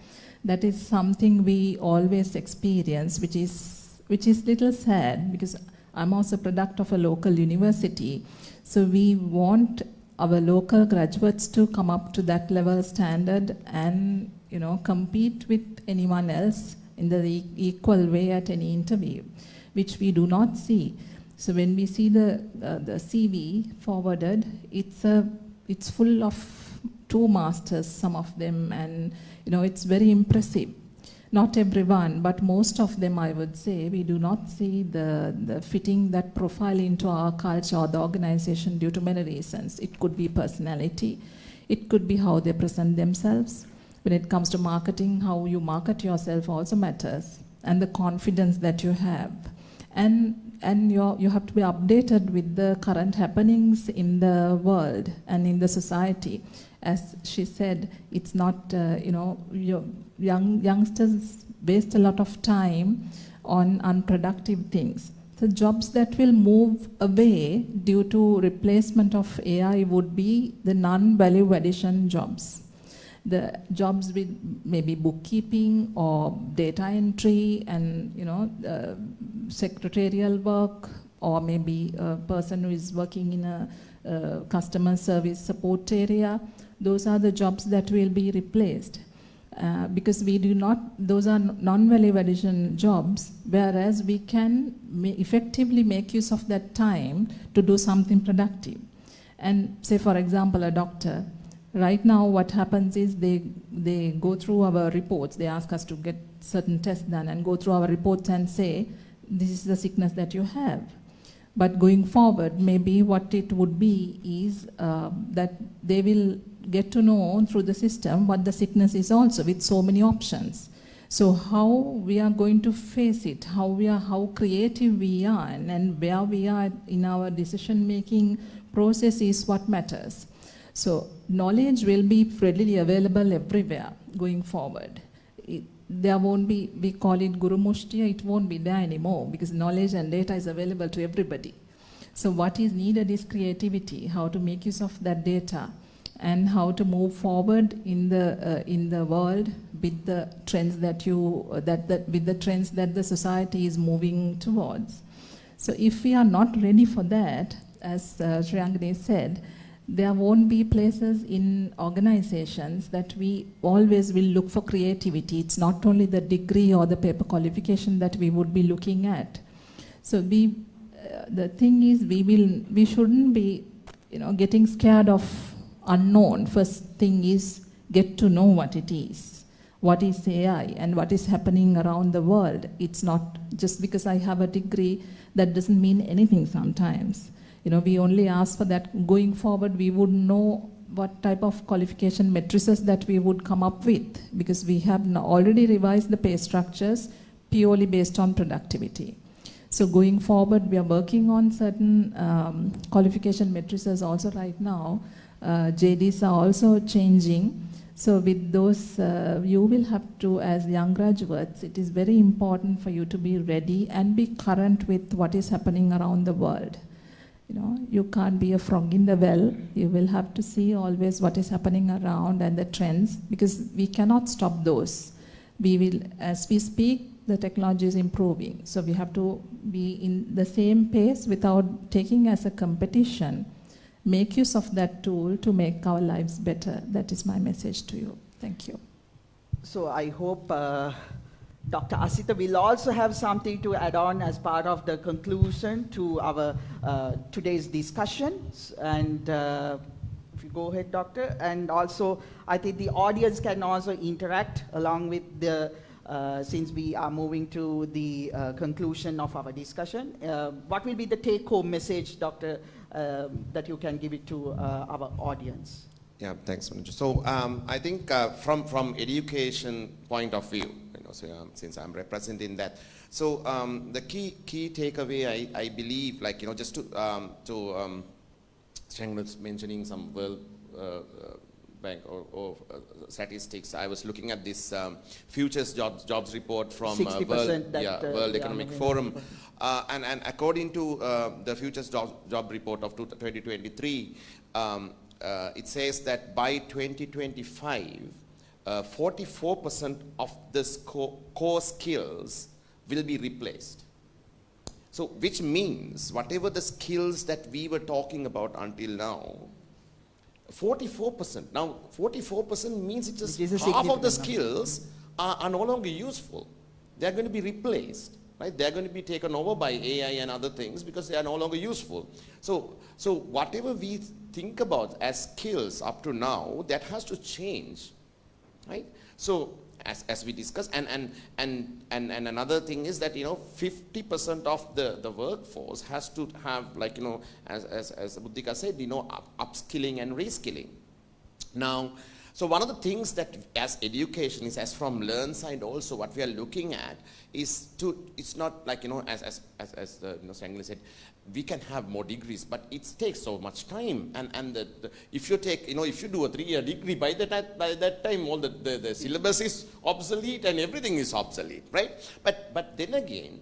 That is something we always experience, which is little sad, because I'm also a product of a local university. So we want our local graduates to come up to that level standard and compete with anyone else in the equal way at any interview, which we do not see. So when we see the CV forwarded, it's full of 2 masters, some of them, and it's very impressive. Not everyone, but most of them, I would say, we do not see the fitting that profile into our culture or the organization due to many reasons. It could be personality, it could be how they present themselves. When it comes to marketing, how you market yourself also matters, and the confidence that you have. And you have to be updated with the current happenings in the world and in the society. As she said, it's not, youngsters waste a lot of time on unproductive things. The jobs that will move away due to replacement of AI would be the non-value addition jobs. The jobs with maybe bookkeeping or data entry and secretarial work, or maybe a person who is working in a customer service support area. Those are the jobs that will be replaced because those are non-value addition jobs, whereas we can effectively make use of that time to do something productive. And say, for example, a doctor. Right now, what happens is they go through our reports. They ask us to get certain tests done and go through our reports and say, this is the sickness that you have. But going forward, maybe what it would be is that they will get to know through the system what the sickness is also, with so many options. So how we are going to face it, how creative we are, and where we are in our decision-making process is what matters. So knowledge will be readily available everywhere going forward. There won't be, we call it Guru Mushtiya, it won't be there anymore because knowledge and data is available to everybody. So what is needed is creativity, how to make use of that data and how to move forward in the world with the trends that with the trends that the society is moving towards. So if we are not ready for that, as Shriyangani said, there won't be places in organizations that we always will look for creativity. It's not only the degree or the paper qualification that we would be looking at. So the thing is, we shouldn't be, getting scared of unknown. First thing is get to know what it is. What is AI and what is happening around the world. It's not just because I have a degree, that doesn't mean anything sometimes. We only ask for that. Going forward, we would know what type of qualification matrices that we would come up with, because we have already revised the pay structures purely based on productivity. So going forward, we are working on certain qualification matrices also right now. JDs are also changing. So with those, you will have to, as young graduates, it is very important for you to be ready and be current with what is happening around the world. You can't be a frog in the well. You will have to see always what is happening around and the trends, because we cannot stop those. We will, as we speak, the technology is improving. So we have to be in the same pace without taking as a competition. Make use of that tool to make our lives better. That is my message to you. Thank you. So I hope Dr. Asita will also have something to add on as part of the conclusion to our today's discussions. And if you go ahead, Doctor. And also, I think the audience can also interact along with the, since we are moving to the conclusion of our discussion. What will be the take-home message, Doctor, that you can give it to our audience? Yeah, thanks, Manoj. So I think from education point of view, since I'm representing that, so the key takeaway, I believe, just to Sheng was mentioning some World Bank or statistics. I was looking at this futures jobs report from World Economic Forum, and according to the futures job report of 2023. It says that by 2025, 44% of this core skills will be replaced. So, which means whatever the skills that we were talking about until now, 44%. Now, 44% means it's just half of the skills are no longer useful. They are going to be replaced. Right? They are going to be taken over by AI and other things because they are no longer useful. So whatever we think about as skills up to now, that has to change, right? So as we discussed, and another thing is that 50% of the workforce has to have, as Buddhika said, upskilling and reskilling. Now, so one of the things that as education is, as from Learn side also, what we are looking at is it's not like, as Sangli said, we can have more degrees, but it takes so much time. And if you take, if you do a 3-year degree, by that time, all the syllabus is obsolete and everything is obsolete, right? But then again,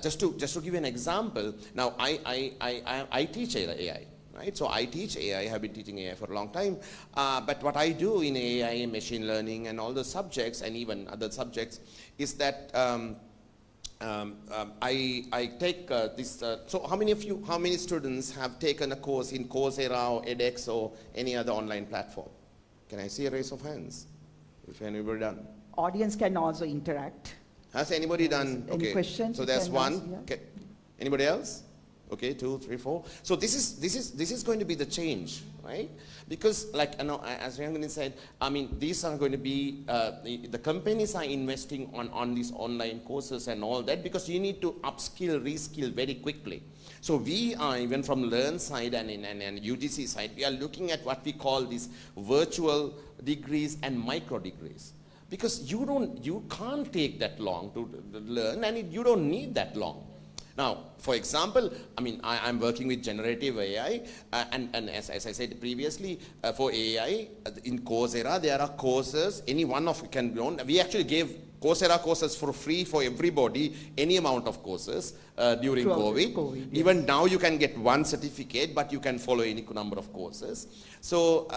just to give you an example, now I teach AI. Right? So I teach AI, I have been teaching AI for a long time, but what I do in AI, machine learning and all the subjects and even other subjects is that I take this, so how many students have taken a course in Coursera or edX or any other online platform? Can I see a raise of hands? If anybody done? Audience can also interact. Has anybody done? Any okay. questions? So there's one. Ask, yeah. Okay. Anybody else? Okay, 2, 3, 4. So this is going to be the change, right? Because as Rangani said, I mean, these are going to be, the companies are investing on these online courses and all that, because you need to upskill, reskill very quickly. So we are, even from Learn side and UGC side, we are looking at what we call these virtual degrees and micro degrees. Because you can't take that long to learn, and you don't need that long. Now, for example, I mean, I'm working with generative AI, and as I said previously, for AI, in Coursera, there are courses, any one of you can be on. We actually gave Coursera courses for free for everybody, any amount of courses during Throughout COVID. COVID, yes. Even now you can get one certificate, but you can follow any number of courses. So,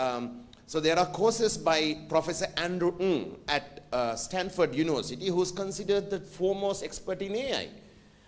so there are courses by Professor Andrew Ng at Stanford University, who's considered the foremost expert in AI.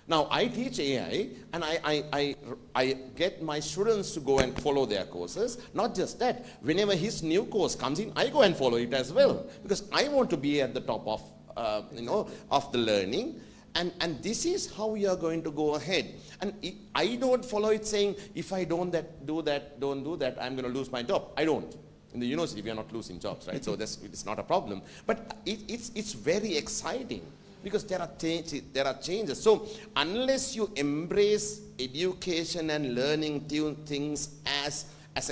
Now, I teach AI, and I get my students to go and follow their courses. Not just that, whenever his new course comes in, I go and follow it as well, because I want to be at the top of, of the learning. And this is how we are going to go ahead. And I don't follow it saying, if I don't do that, I'm going to lose my job. I don't. In the university, we are not losing jobs, right? So it's not a problem. But it's very exciting, because there are changes. So unless you embrace education and learning things as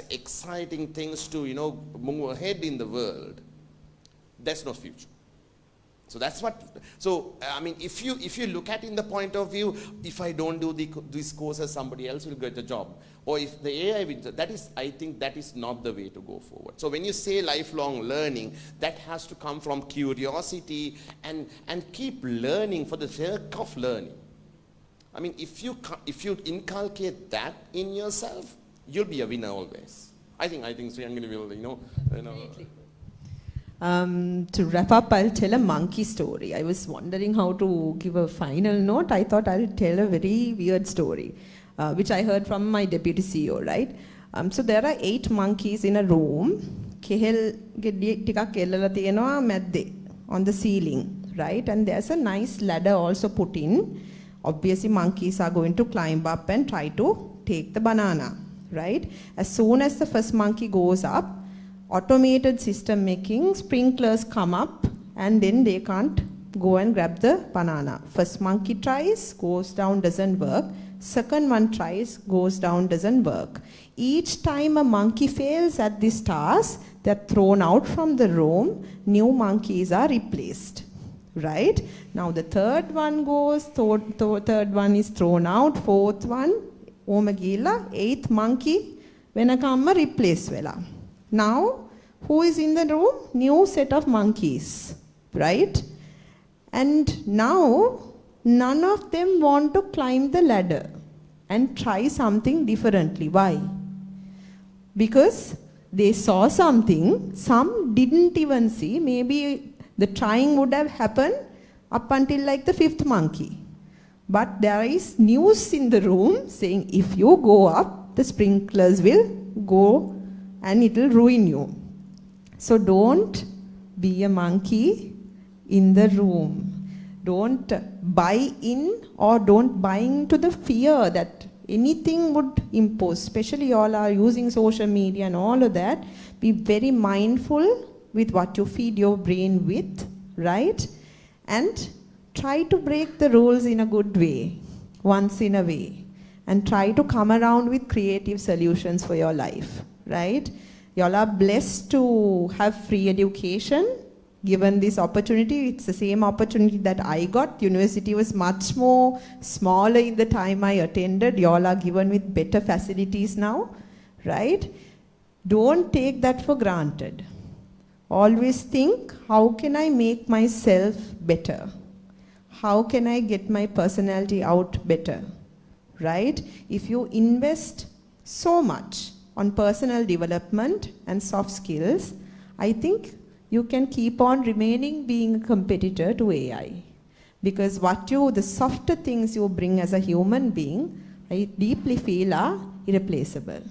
exciting things to move ahead in the world, there's no future. So that's what. So I mean, if you look at in the point of view, if I don't do these courses, somebody else will get a job, or if the AI will, I think that is not the way to go forward. So when you say lifelong learning, that has to come from curiosity and keep learning for the sake of learning. I mean, if you inculcate that in yourself, you'll be a winner always. I think Sriyangini will, To wrap up, I'll tell a monkey story. I was wondering how to give a final note. I thought I'll tell a very weird story, which I heard from my deputy CEO, right? So there are 8 monkeys in a room. Kehel ටිකක් එල්ලලා තියෙනවා මැද්දේ on the ceiling, right? And there's a nice ladder also put in. Obviously, monkeys are going to climb up and try to take the banana, right? As soon as the first monkey goes up, automated system making sprinklers come up, and then they can't go and grab the banana. First monkey tries, goes down, doesn't work. Second one tries, goes down, doesn't work. Each time a monkey fails at this task, they're thrown out from the room. New monkeys are replaced, right? Now the third one goes, third one is thrown out, fourth one, omagila, 8th monkey, venakamma replace vela. Now, who is in the room? New set of monkeys, right? And now, none of them want to climb the ladder and try something differently. Why? Because they saw something, some didn't even see. Maybe the trying would have happened up until like the 5th monkey. But there is news in the room saying, if you go up, the sprinklers will go and it will ruin you. So don't be a monkey in the room. Don't buy in, or don't buy into the fear that anything would impose. Especially you all are using social media and all of that. Be very mindful with what you feed your brain with, right? And try to break the rules in a good way, once in a way. And try to come around with creative solutions for your life, right? Y'all are blessed to have free education. Given this opportunity, it's the same opportunity that I got. University was much more smaller in the time I attended. Y'all are given with better facilities now, right? Don't take that for granted. Always think, how can I make myself better? How can I get my personality out better, right? If you invest so much on personal development and soft skills, I think you can keep on remaining being a competitor to AI. Because the softer things you bring as a human being, I deeply feel are irreplaceable.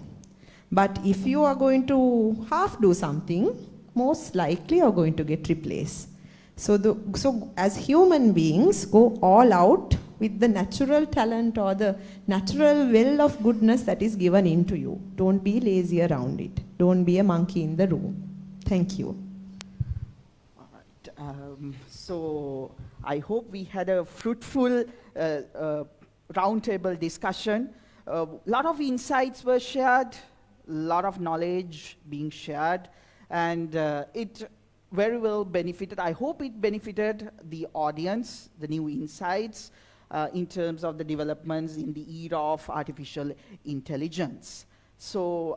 But if you are going to half do something, most likely you're going to get replaced. So as human beings, go all out with the natural talent or the natural well of goodness that is given into you. Don't be lazy around it. Don't be a monkey in the room. Thank you. All right. So I hope we had a fruitful roundtable discussion. A lot of insights were shared, a lot of knowledge being shared, and it very well benefited. I hope it benefited the audience, the new insights in terms of the developments in the era of artificial intelligence. So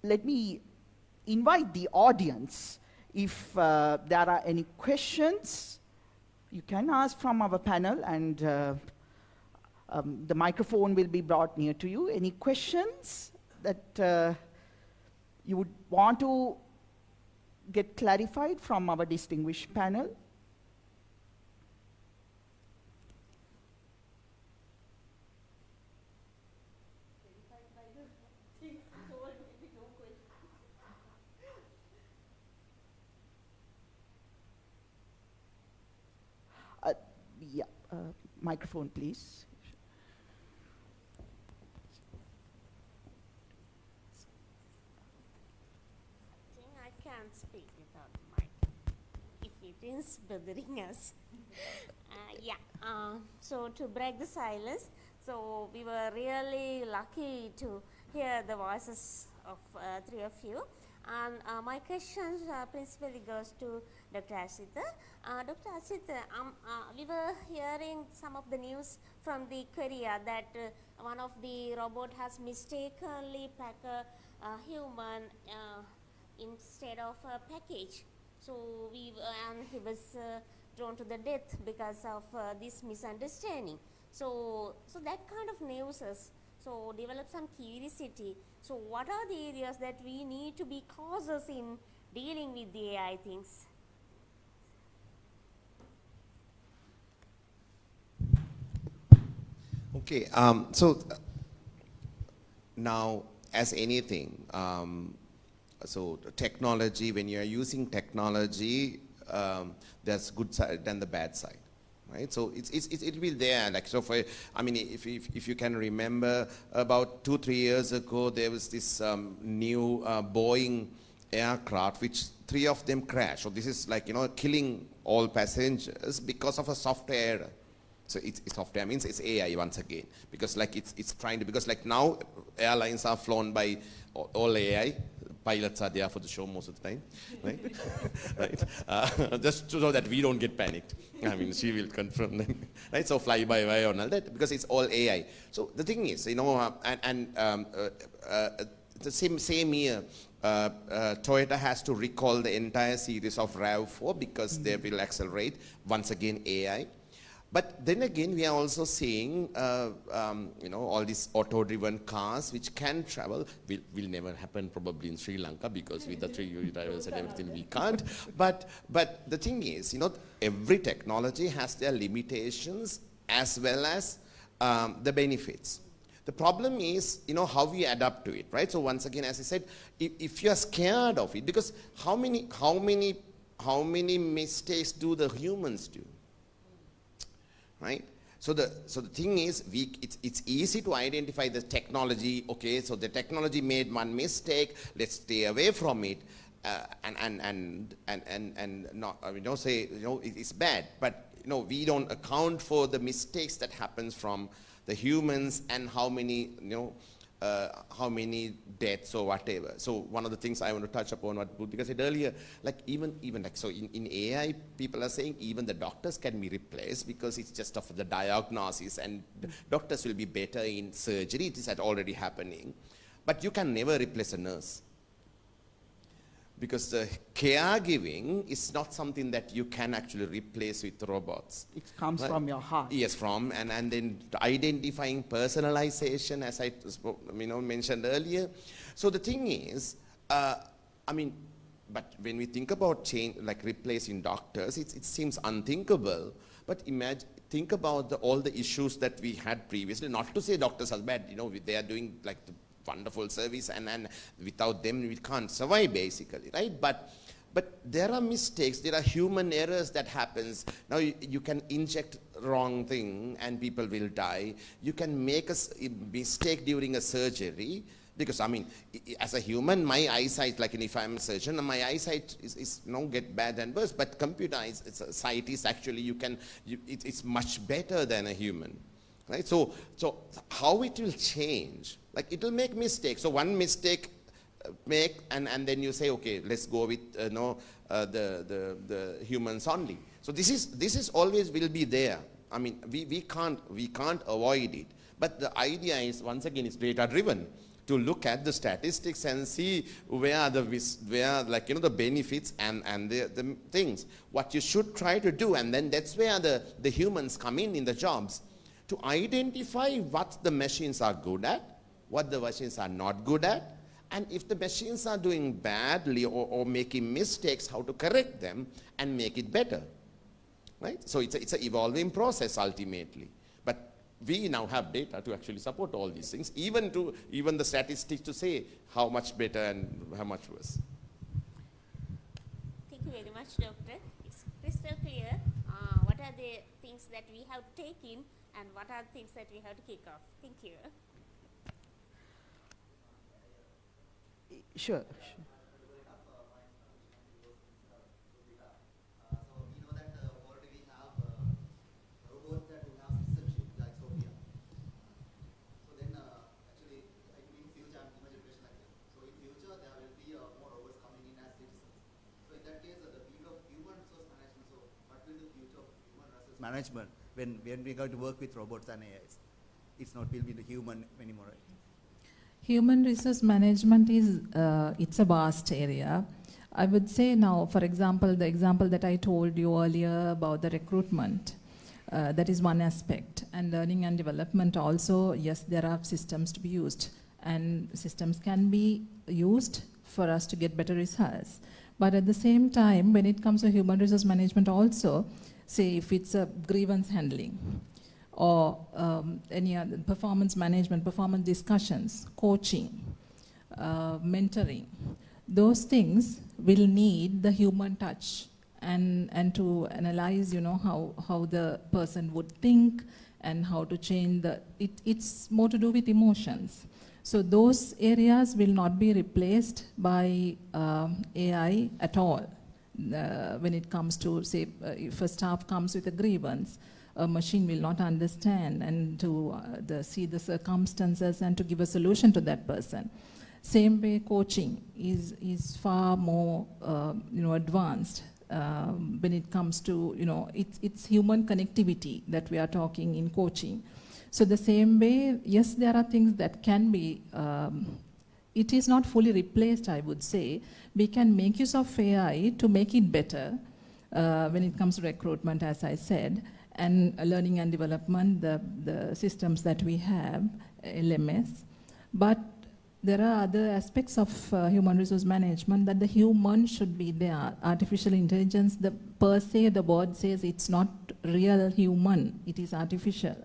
let me invite the audience If there are any questions, you can ask from our panel, and the microphone will be brought near to you. Any questions that you would want to get clarified from our distinguished panel? Yeah, microphone, please. I think I can't speak without the mic, if it is bothering us. So to break the silence, so we were really lucky to hear the voices of three of you. And my question principally goes to Dr. Asita. Dr. Asita, we were hearing some of the news from the Korea that one of the robot has mistakenly packed a human instead of a package. So and he was drawn to the death because of this misunderstanding. So that kind of news has developed some curiosity. So what are the areas that we need to be cautious in dealing with the AI things? Okay, now as anything, so technology, when you are using technology, there's good side and the bad side. Right, so it'll be there. Like, so for, I mean, if you can remember, about 2-3 years ago, there was this new Boeing aircraft, which 3 of them crashed. So this is like, killing all passengers because of a software error. So it's software means it's AI once again, because like it's trying to, because like now airlines are flown by all AI. Pilots are there for the show most of the time, right? Right? Just so that we don't get panicked. I mean, she will confirm them, right? So fly by wire and all that, because it's all AI. So the thing is, the same year, Toyota has to recall the entire series of RAV4 because they will accelerate once again AI. But then again, we are also seeing, all these auto-driven cars which can travel. Will never happen probably in Sri Lanka, because with the 3 drivers and everything we can't. But the thing is, every technology has their limitations as well as the benefits. The problem is, how we adapt to it, right? So once again, as I said, if you are scared of it, because how many mistakes do the humans do? Right? So the thing is, it's easy to identify the technology. Okay, so the technology made one mistake. Let's stay away from it, and not, we don't say it's bad, but we don't account for the mistakes that happens from the humans and how many deaths or whatever. So one of the things I want to touch upon what Budhika said earlier, like even like, so in AI, people are saying even the doctors can be replaced because it's just of the diagnosis, and doctors will be better in surgery. It is already happening. But you can never replace a nurse, because the caregiving is not something that you can actually replace with robots. It comes from your heart. Yes, and then identifying personalization, as I mentioned earlier. So the thing is, but when we think about change, like replacing doctors, it seems unthinkable. But think about all the issues that we had previously. Not to say doctors are bad, they are doing like the wonderful service, and without them we can't survive basically, right? But there are mistakes, there are human errors that happens. Now you can inject wrong thing and people will die. You can make a mistake during a surgery, because as a human, my eyesight, like if I'm a surgeon, my eyesight is get bad and worse. But computerized sight is actually it's much better than a human. Right? So how it will change? Like it will make mistakes. So one mistake and then you say, okay, let's go with the humans only. So this is always will be there. We can't avoid it. But the idea is, once again, it's data driven. to look at the statistics and see where the the benefits and the things. What you should try to do, and then that's where the humans come in the jobs, to identify what the machines are good at, what the machines are not good at, and if the machines are doing badly or making mistakes, how to correct them and make it better. Right? So it's an evolving process ultimately. But we now have data to actually support all these things, even the statistics to say how much better and how much worse. Thank you very much, Doctor. It's crystal clear what are the things that we have to take in and what are the things that we have to kick off. Thank you. Sure. Management when we are going to work with robots and AIs. It's not will be the human anymore, right? Human resource management is, it's a vast area. I would say now, for example, the example that I told you earlier about the recruitment, that is one aspect. And learning and development also, yes, there are systems to be used. And systems can be used for us to get better results. But at the same time, when it comes to human resource management also, say if it's a grievance handling, or any other performance management, performance discussions, coaching, mentoring, those things will need the human touch and to analyze, how the person would think and how to change it's more to do with emotions. So those areas will not be replaced by AI at all. When it comes to, say, if a staff comes with a grievance, a machine will not understand and to see the circumstances and to give a solution to that person. Same way, coaching is far more advanced when it comes to it's human connectivity that we are talking in coaching. So the same way, yes, there are things that can be. It is not fully replaced, I would say. We can make use of AI to make it better when it comes to recruitment, as I said, and learning and development, the systems that we have, LMS. But there are other aspects of human resource management that the human should be there. Artificial intelligence, per se, the word says it's not real human, it is artificial.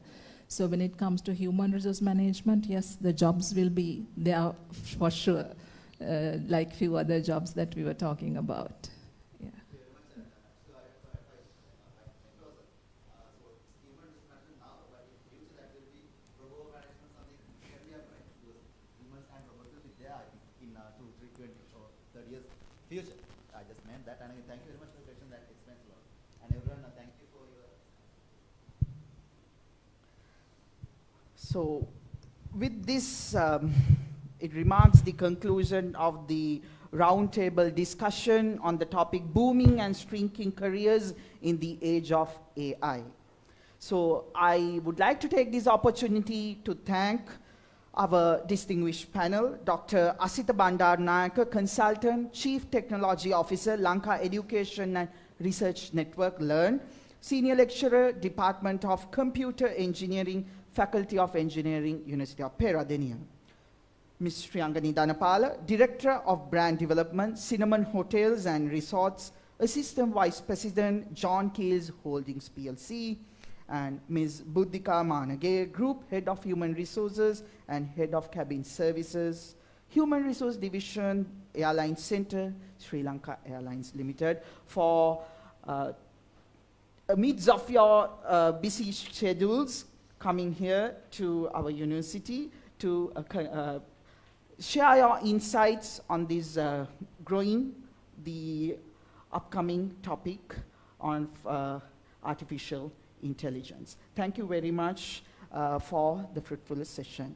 So when it comes to human resource management, yes, the jobs will be there for sure, like few other jobs that we were talking about. Yeah. Future. I just meant that, and thank you very much for the question. That explains a lot. And everyone, thank you for your. So, with this, it remarks the conclusion of the roundtable discussion on the topic booming and shrinking careers in the age of AI. So, I would like to take this opportunity to thank our distinguished panel, Dr. Asita Bandaranaike, Consultant, Chief Technology Officer, Lanka Education and Research Network, LEARN, Senior Lecturer, Department of Computer Engineering, Faculty of Engineering, University of Peradeniya. Ms. Shriyangani Dhanapala, Director of Brand Development, Cinnamon Hotels and Resorts, Assistant Vice President, John Keels Holdings PLC, and Ms. Buddhika Manage, Group Head of Human Resources and Head of Cabin Services, Human Resource Division, Airline Center, Sri Lanka Airlines Limited, for amidst of your busy schedules coming here to our university to share your insights on this the upcoming topic on artificial intelligence. Thank you very much for the fruitful session.